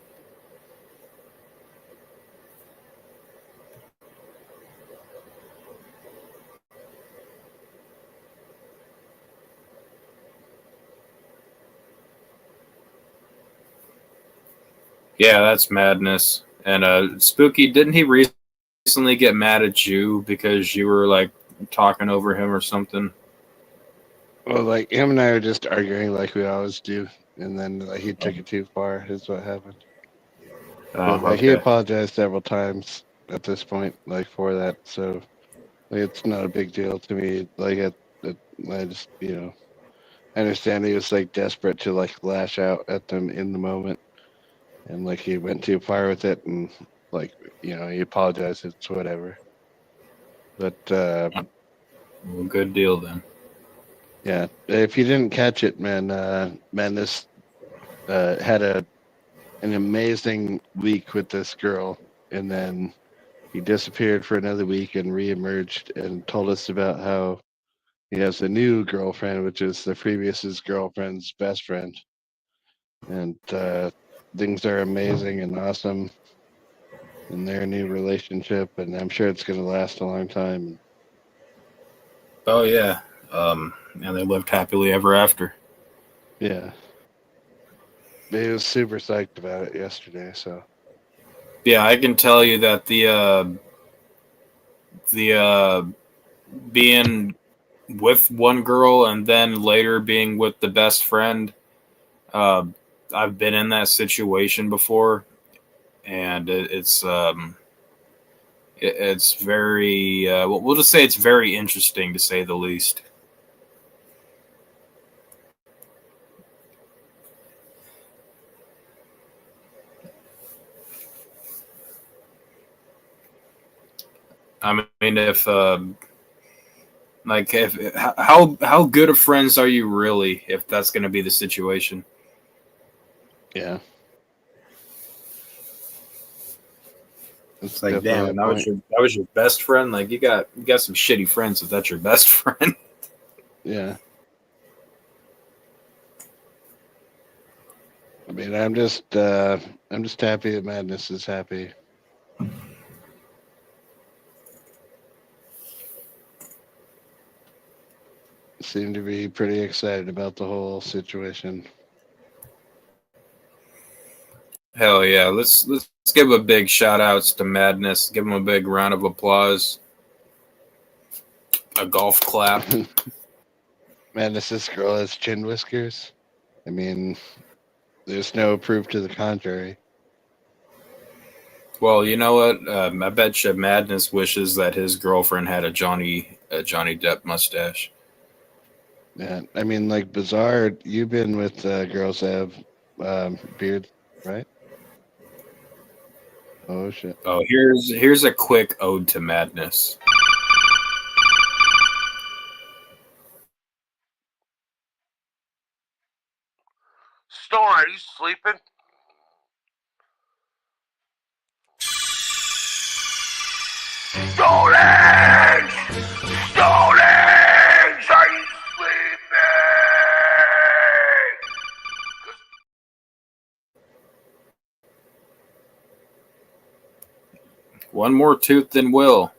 Yeah, that's Madness. And Spooky, didn't he recently get mad at you because you were like talking over him or something? Well, like him and I are just arguing like we always do, and then he took it too far. Is what happened. But, he apologized several times at this point, like for that. So like, it's not a big deal to me. Like I just I understand he was like desperate to like lash out at them in the moment, and like he went too far with it, and like he apologized. It's whatever. But Well, good deal then. yeah, if you didn't catch it, man, Madness had an amazing week with this girl, and then he disappeared for another week and reemerged and told us about how he has a new girlfriend, which is the previous girlfriend's best friend, and things are amazing and awesome in their new relationship, and I'm sure it's going to last a long time. Oh yeah. And they lived happily ever after. Yeah, he was super psyched about it yesterday. So Yeah, I can tell you that the being with one girl and then later being with the best friend, I've been in that situation before, and it's very we'll just say it's very interesting to say the least. I mean, if how good of friends are you really if that's going to be the situation? yeah, It's like, damn, that was your best friend. Like you got some shitty friends if that's your best friend. Yeah. I mean, I'm just happy that Madness is happy. Seem to be pretty excited about the whole situation. Hell yeah! Let's give a big shout outs to Madness. Give him a big round of applause. A golf clap. Madness, this girl has chin whiskers. I mean, there's no proof to the contrary. Well, you know what? I bet you Madness wishes that his girlfriend had a Johnny Depp mustache. Yeah, I mean, like Bizarre, you've been with girls that have beards, right? Oh shit! Oh, here's a quick ode to Madness. Storm, are you sleeping? Stonehenge! Stonehenge! Are you sleeping? One more tooth than Will.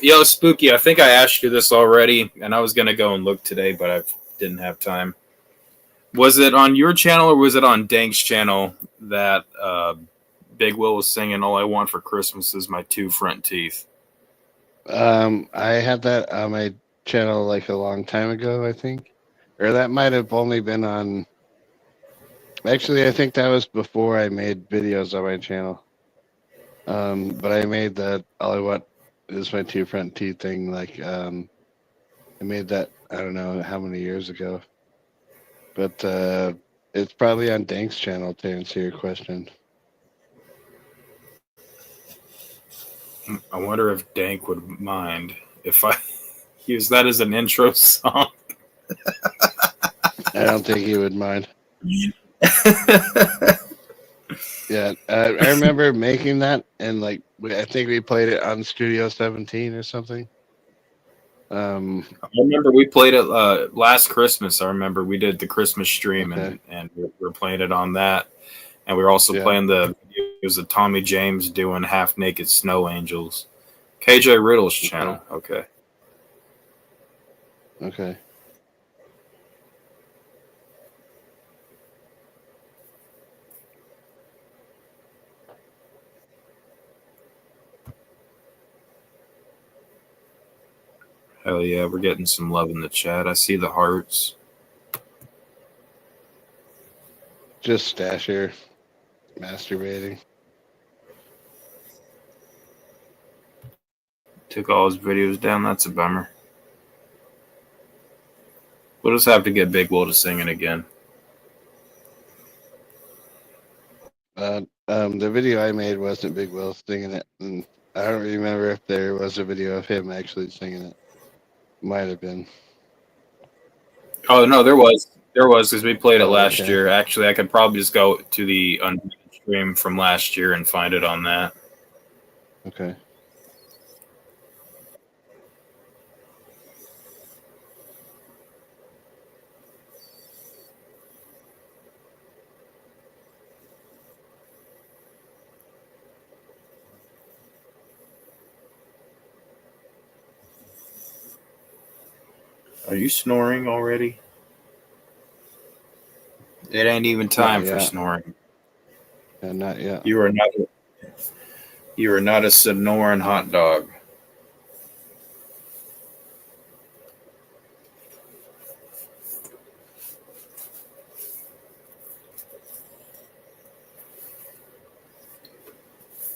Yo, Spooky, I think I asked you this already, and I was going to go and look today, but I didn't have time. Was it on your channel or was it on Dank's channel that Big Will was singing "All I Want for Christmas Is My Two Front Teeth"? I had that on my channel like a long time ago, I think, or that might have only been on. Actually, I think that was before I made videos on my channel. But I made that "All I Want Is My Two Front Teeth" thing. Like, I made that I don't know how many years ago. But it's probably on Dank's channel to answer your question. I wonder if Dank would mind if I use that as an intro song. I don't think he would mind. Yeah, I remember making that, and like I think we played it on Studio 17 or something. I remember we played it last Christmas. I remember we did the Christmas stream, Okay. and we were playing it on that, and we were also playing the videos of Tommy James doing Half Naked Snow Angels. KJ Riddle's channel. Okay. Okay. Hell yeah, we're getting some love in the chat. I see the hearts. Just Stasher masturbating. Took all his videos down. That's a bummer. We'll just have to get Big Will to sing it again. The video I made wasn't Big Will singing it, and I don't remember if there was a video of him actually singing it. Might have been. Oh no, there was because we played it last Okay. year. Actually, I could probably just go to the stream from last year and find it on that. Okay. Are you snoring already? It ain't even time for yet. snoring. And not yet. You are not a snoring hot dog.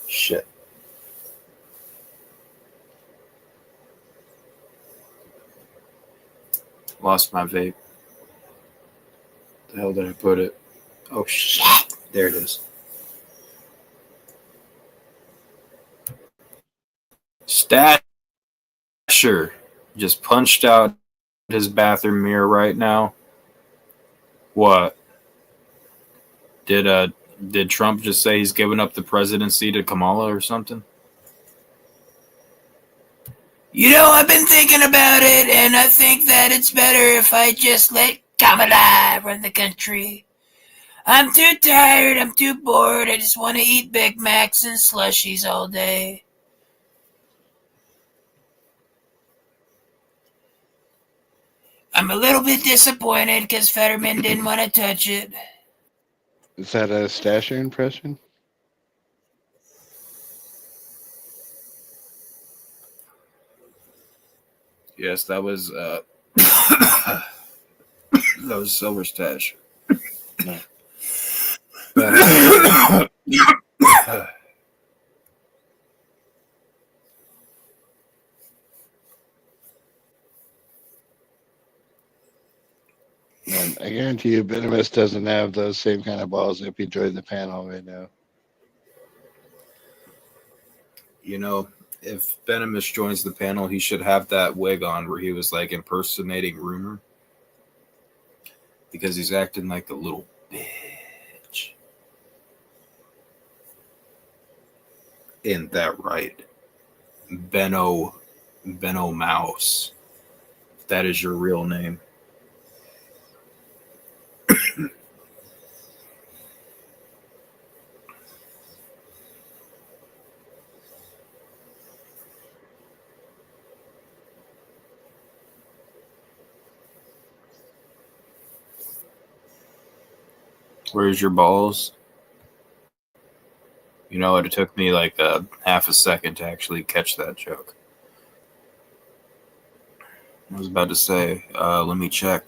Shit. Lost my vape. The hell did I put it? Oh shit. There it is. Stasher just punched out his bathroom mirror right now. What? Did Trump just say he's giving up the presidency to Kamala or something? You know, I've been thinking about it, and I think that it's better if I just let Kamala run the country. I'm too tired, I'm too bored, I just want to eat Big Macs and slushies all day. I'm a little bit disappointed because Fetterman didn't want to touch it. Is that a Stasher impression? Yes, that was that was Silver Stash. No. And I guarantee you, Benimus doesn't have those same kind of balls if he joined the panel right now. You know, if Venomous joins the panel, he should have that wig on where he was like impersonating Rumor. Because he's acting like a little bitch. Ain't that right? Benno Mouse. That is your real name. Where's your balls? You know, it took me like a half a second to actually catch that joke. I was about to say, let me check.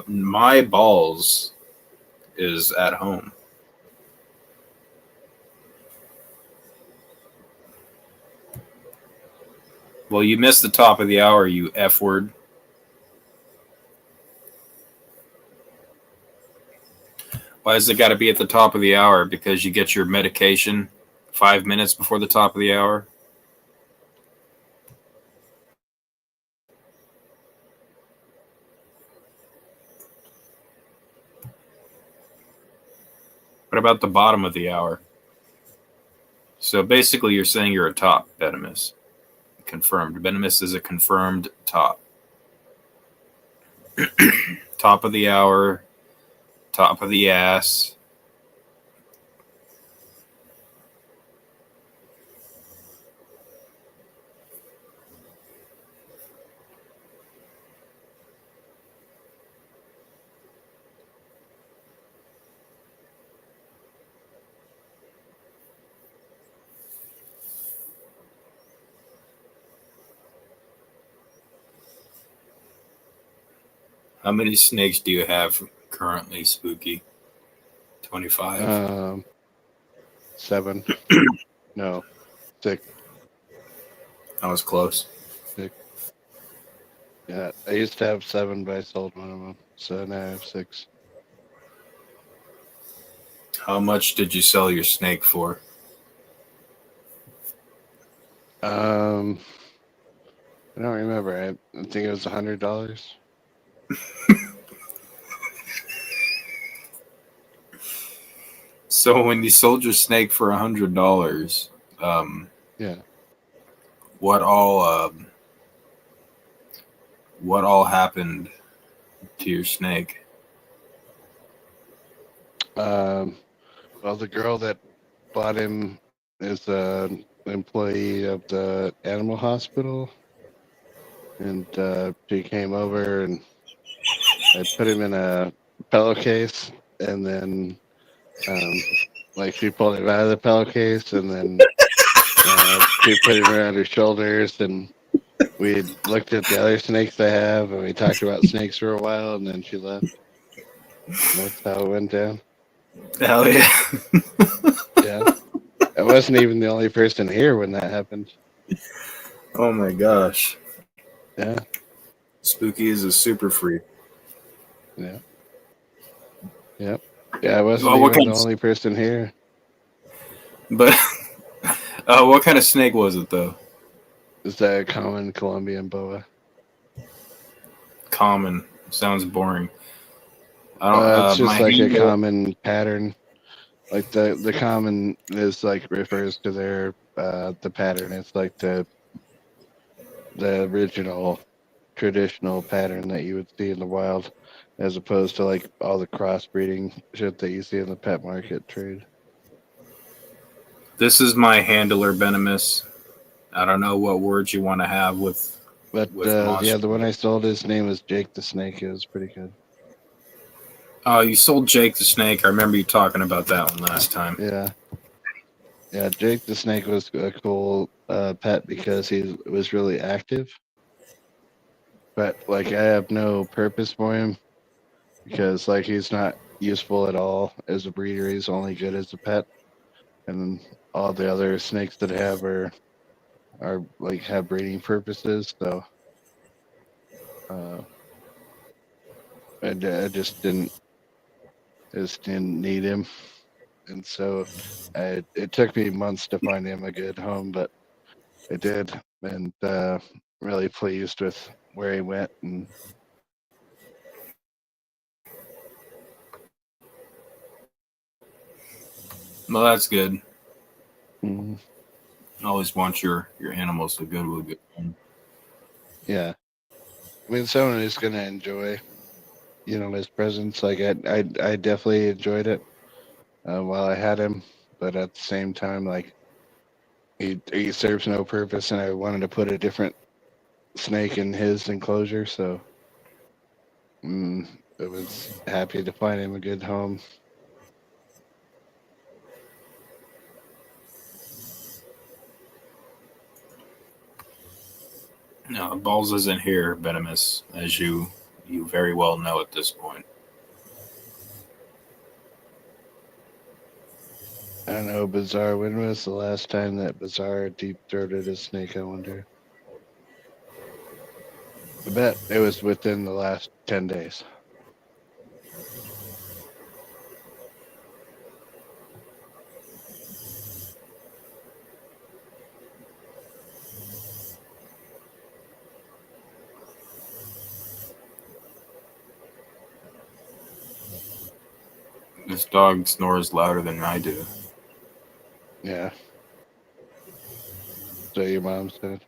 My balls is at home. Well, you missed the top of the hour, you F word. Why has it got to be at the top of the hour? Because you get your medication 5 minutes before the top of the hour? What about the bottom of the hour? So basically you're saying you're a top, Benimus. Confirmed. Benimus is a confirmed top. Top of the hour. Top of the ass. How many snakes do you have currently, Spooky? 25? 7. No. 6. That was close. 6. Yeah, I used to have 7, but I sold one of them. So now I have 6. How much did you sell your snake for? I don't remember. I think it was $100. So when you sold your snake for $100, Yeah. what all happened to your snake? Well, the girl that bought him is an employee of the animal hospital, and she came over and I put him in a pillowcase, and then like she pulled him out of the pillowcase, and then she put him around her shoulders, and we looked at the other snakes I have, and we talked about snakes for a while, and then she left. That's how it went down. Hell yeah. Yeah. I wasn't even the only person here when that happened. Oh my gosh. Yeah. Spooky is a super freak. Yeah. Yep. Yeah, I wasn't Well, what even kind the of- only person here. But what kind of snake was it though? It's a common Colombian boa. Common. Sounds boring. I don't. It's just my like a handler- common pattern. Like the common is like refers to their the pattern. It's like the original traditional pattern that you would see in the wild, as opposed to like all the crossbreeding shit that you see in the pet market trade. This is my handler, Venomous. I don't know what words you want to have with. But With yeah, monster. the one I sold, his name was Jake the Snake. It was pretty good. Oh, you sold Jake the snake. I remember you talking about that one last time. Yeah. Yeah, Jake the Snake was a cool pet because he was really active. But like I have no purpose for him because like he's not useful at all as a breeder. He's only good as a pet. And all the other snakes that I have are like have breeding purposes, so I just didn't need him. And so it took me months to find him a good home, but I did, and really pleased with where he went. And Well, that's good. Mhm. Always want your animals to go to a good home. Yeah, I mean, someone who's gonna enjoy, his presence. Like I definitely enjoyed it while I had him, but at the same time, like he serves no purpose, and I wanted to put a different snake in his enclosure, so I was happy to find him a good home. No, Balls isn't here, Venomous, as you very well know at this point. I don't know, Bizarre. When was the last time that Bizarre deep throated a snake? I wonder. I bet it was within the last 10 days. This dog snores louder than I do. Yeah. So your mom said.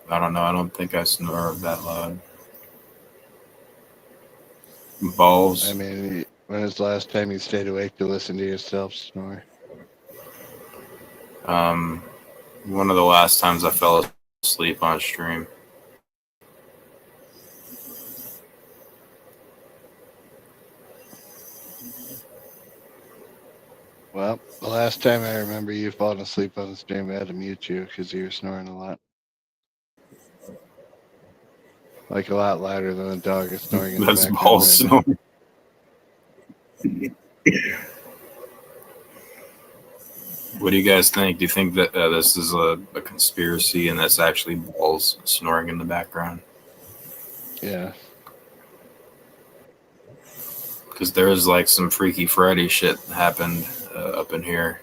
I don't know. I don't think I snore that loud. Balls. I mean, when was the last time you stayed awake to listen to yourself snore? One of the last times I fell asleep on stream. Well, the last time I remember you falling asleep on the stream, I had to mute you because you were snoring a lot. Like a lot louder than the dog is snoring in That's the background. Balls right now. snoring. What do you guys think? Do you think that this is a conspiracy and that's actually Balls snoring in the background? Yeah. because there's like some Freaky Friday shit happened up in here,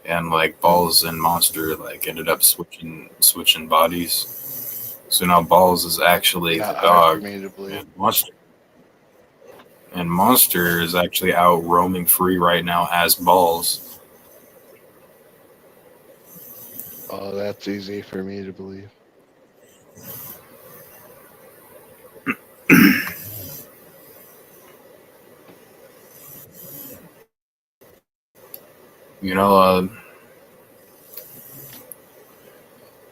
and like Balls and Monster like ended up switching bodies. So now Balls is actually the Not hard for dog, me to believe. and Monster is actually out roaming free right now as Balls. Oh, that's easy for me to believe. You know,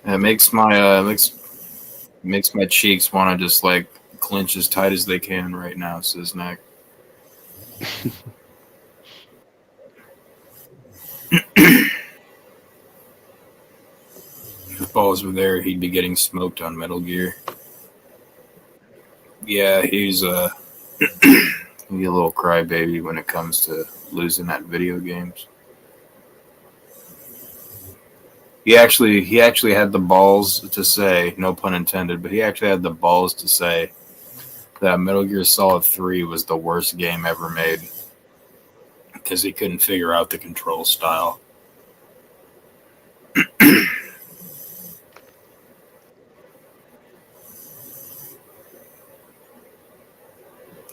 it makes my makes my cheeks want to just like clench as tight as they can right now. Siznak. If Balls were there, he'd be getting smoked on Metal Gear. Yeah, he's he'd be a little crybaby when it comes to losing at video games. He actually had the balls to say, no pun intended, but he actually had the balls to say that Metal Gear Solid 3 was the worst game ever made because he couldn't figure out the control style.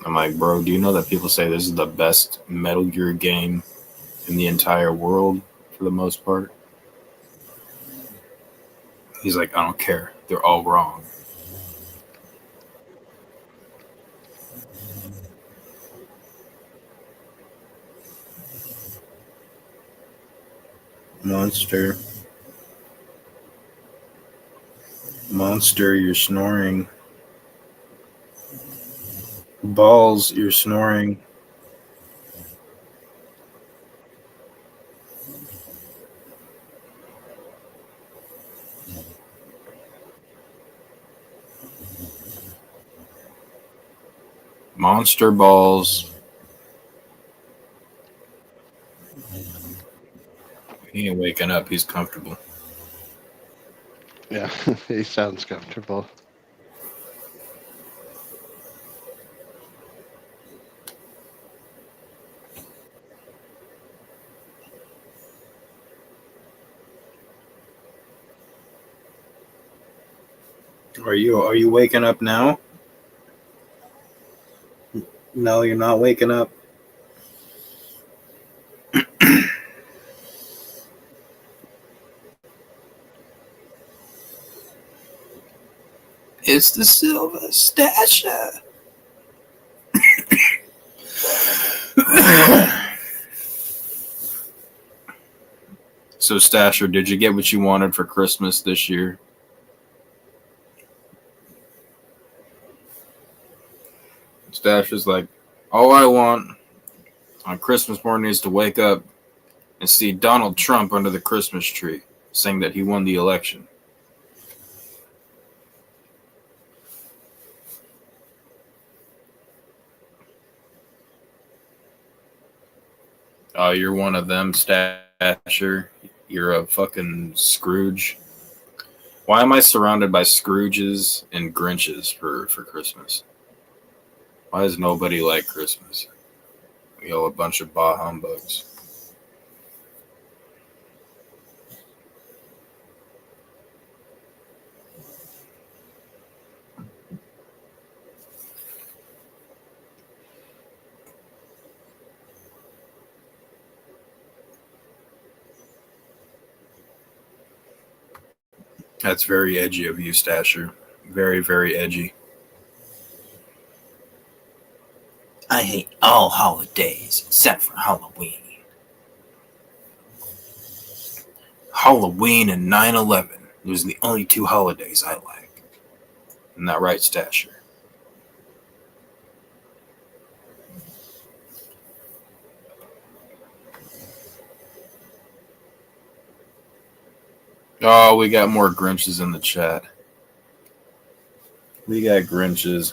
I'm like, bro, do you know that people say this is the best Metal Gear game in the entire world for the most part? He's like, I don't care. They're all wrong. Monster, you're snoring. Balls, you're snoring. Monster Balls. He ain't waking up. He's comfortable. Yeah, he sounds comfortable. Are you waking up now? No, you're not waking up. It's the Silver Stasher. So, Stasher, did you get what you wanted for Christmas this year? Stasher's like, all I want on Christmas morning is to wake up and see Donald Trump under the Christmas tree saying that he won the election. Oh, you're one of them, Stasher. You're a fucking Scrooge. Why am I surrounded by Scrooges and Grinches for Christmas? Why does nobody like Christmas? We all a bunch of bah humbugs. That's very edgy of you, Stasher. Very, very edgy. I hate all holidays except for Halloween. Halloween and 9/11. Those are the only two holidays I like. Isn't that right, Stasher? Oh, we got more Grinches in the chat. We got Grinches.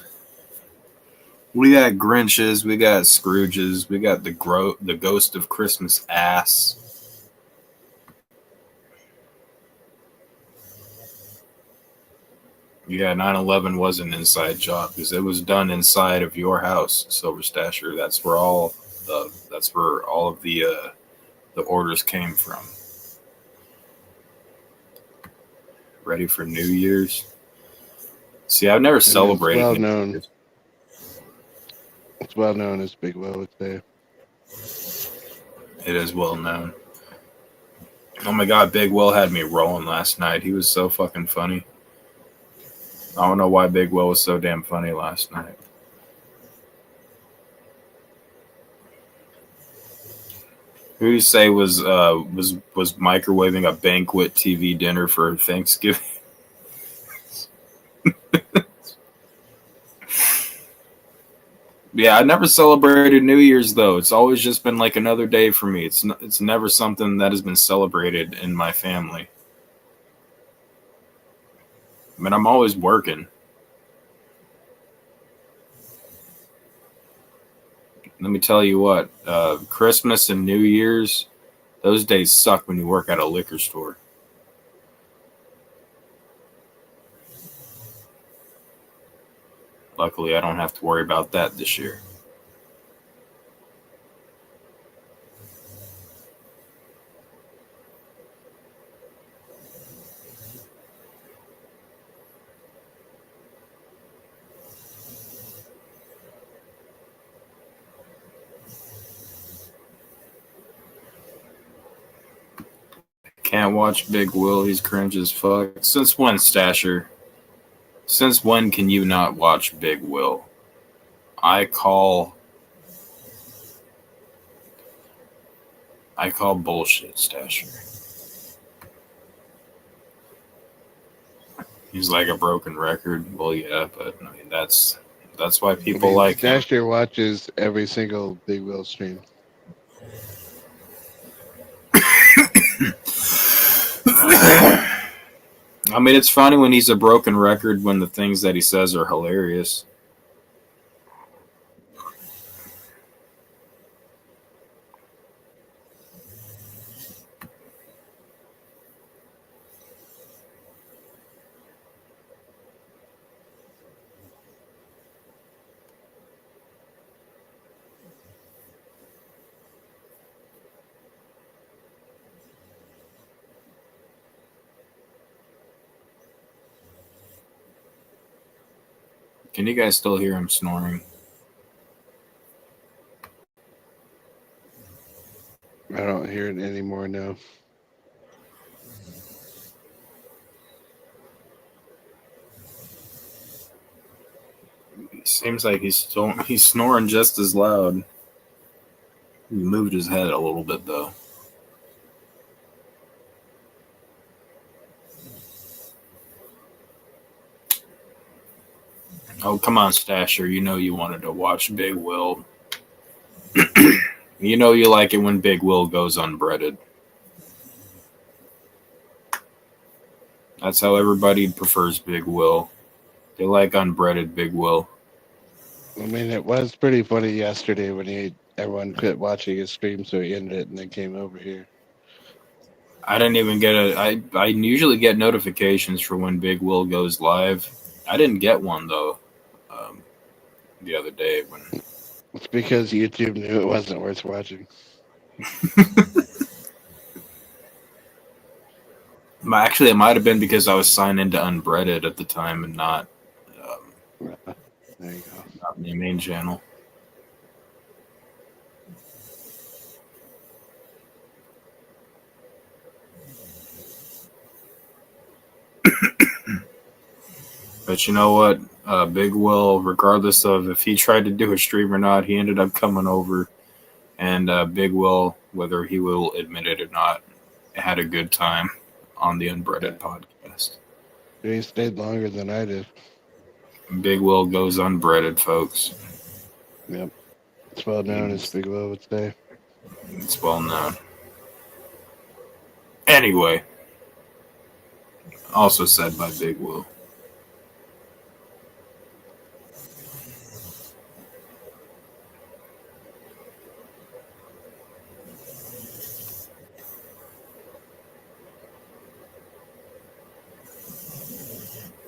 We got Grinches. We got Scrooges. We got the Ghost of Christmas Ass. Yeah, 9/11 was an inside job because it was done inside of your house, Silver Stasher. That's where all of the orders came from. Ready for New Year's? See, I've never And celebrated New known. Year's. It's well known as Big Will would say. It is well known. Oh my God, Big Will had me rolling last night. He was so fucking funny. I don't know why Big Will was so damn funny last night. Who do you say was microwaving a banquet TV dinner for Thanksgiving? Yeah, I never celebrated New Year's though. It's always just been like another day for me. It's never something that has been celebrated in my family. I mean, I'm always working. Let me tell you what, Christmas and New Year's, those days suck when you work at a liquor store. Luckily, I don't have to worry about that this year. Can't watch Big Will. He's cringe as fuck. Since when, Stasher? Since when can you not watch Big Will? I call bullshit, Stasher. He's like a broken record. Well, yeah, but I mean that's why people like him. Stasher watches every single Big Will stream. I mean, it's funny when he's a broken record when the things that he says are hilarious. Can you guys still hear him snoring? I don't hear it anymore now. Seems like he's snoring just as loud. He moved his head a little bit though. Oh, come on, Stasher. You know you wanted to watch Big Will. You know you like it when Big Will goes unbreaded. That's how everybody prefers Big Will. They like unbreaded Big Will. I mean, it was pretty funny yesterday when everyone quit watching his stream, so he ended it and then came over here. I didn't even get I usually get notifications for when Big Will goes live. I didn't get one though. The other day when It's because YouTube knew it wasn't worth watching. Actually, it might have been because I was signed into Unbreaded at the time and not There you go. not the main channel. But you know what? Big Will, regardless of if he tried to do a stream or not, he ended up coming over. And Big Will, whether he will admit it or not, had a good time on the Unbreaded podcast. He stayed longer than I did. Big Will goes unbreaded, folks. Yep. It's well known as Big Will would say. It's well known. Anyway, also said by Big Will.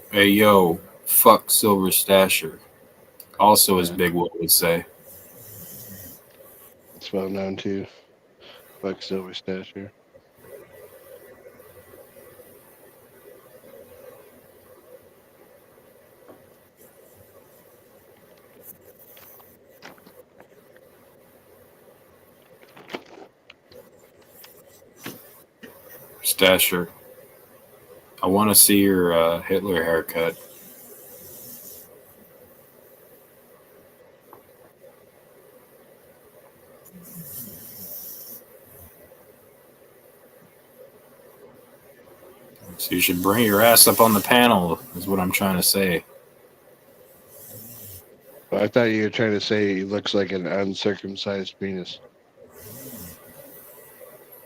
Hey, yo, fuck Silver Stasher. Also, as Yeah. Big Will would say. It's well known too. Fuck Silver Stasher. Stasher, I want to see your Hitler haircut. So you should bring your ass up on the panel, is what I'm trying to say. Well, I thought you were trying to say he looks like an uncircumcised penis.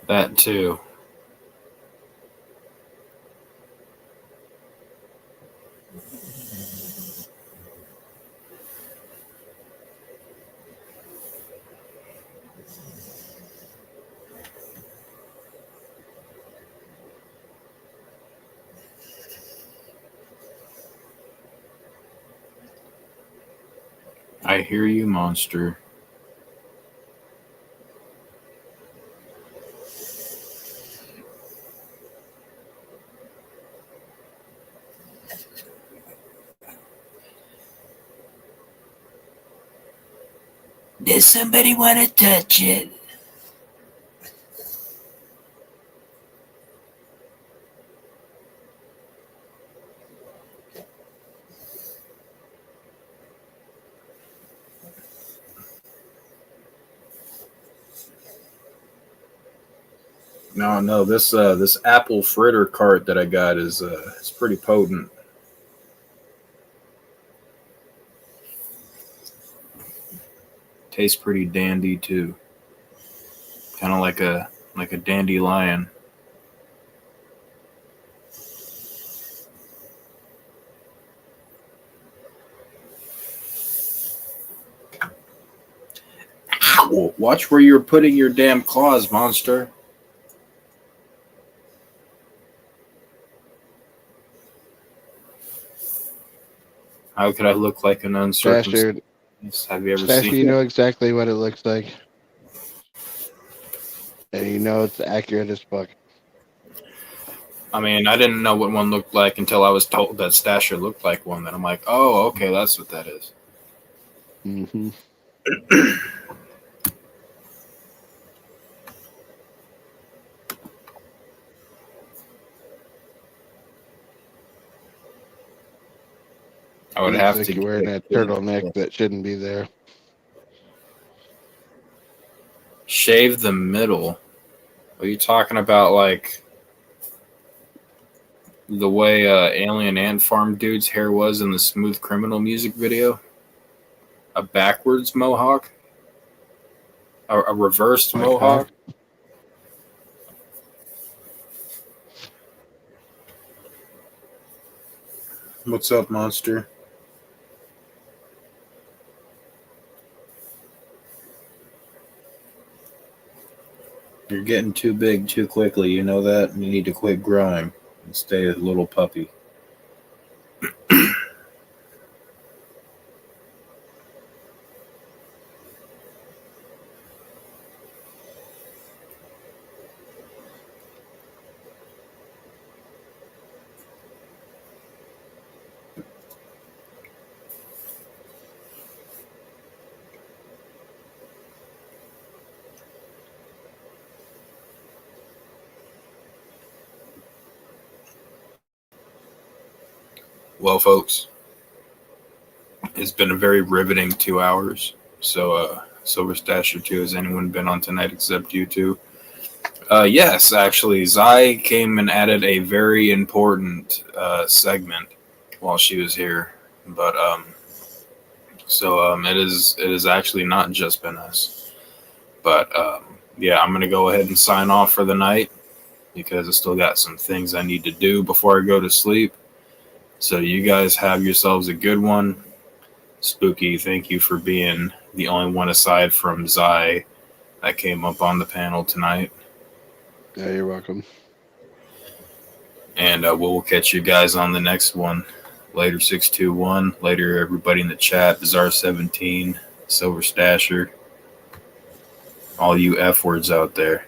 That too. I hear you, monster. Does somebody want to touch it? No, this apple fritter cart that I got is it's pretty potent. Tastes pretty dandy too. Kind of like a dandelion. Ow! Watch where you're putting your damn claws, monster. How could I look like an uncircumcised? Stasher, Have you ever Stasher, seen you it? know exactly what it looks like. And you know it's accurate as fuck. I mean, I didn't know what one looked like until I was told that Stasher looked like one. Then I'm like, oh, okay, that's what that is. Mm-hmm. I would Looks have like to you're wearing a get turtleneck that shouldn't be there. shave the middle. Are you talking about like the way Alien Ant Farm dude's hair was in the Smooth Criminal music video? A backwards mohawk? A reversed Like mohawk? What's up, monster? You're getting too big too quickly. You know that? You need to quit growing and stay a little puppy. Well, folks, it's been a very riveting 2 hours. So, Silver Stasher 2, has anyone been on tonight except you two? Yes, actually, Zai came and added a very important segment while she was here. But, it is actually not just been us. But, yeah, I'm going to go ahead and sign off for the night because I still got some things I need to do before I go to sleep. So you guys have yourselves a good one. Spooky, thank you for being the only one aside from Zai that came up on the panel tonight. Yeah, you're welcome. And we'll catch you guys on the next one. Later 621. Later everybody in the chat. Bizarre17. Silver Stasher. All you F words out there.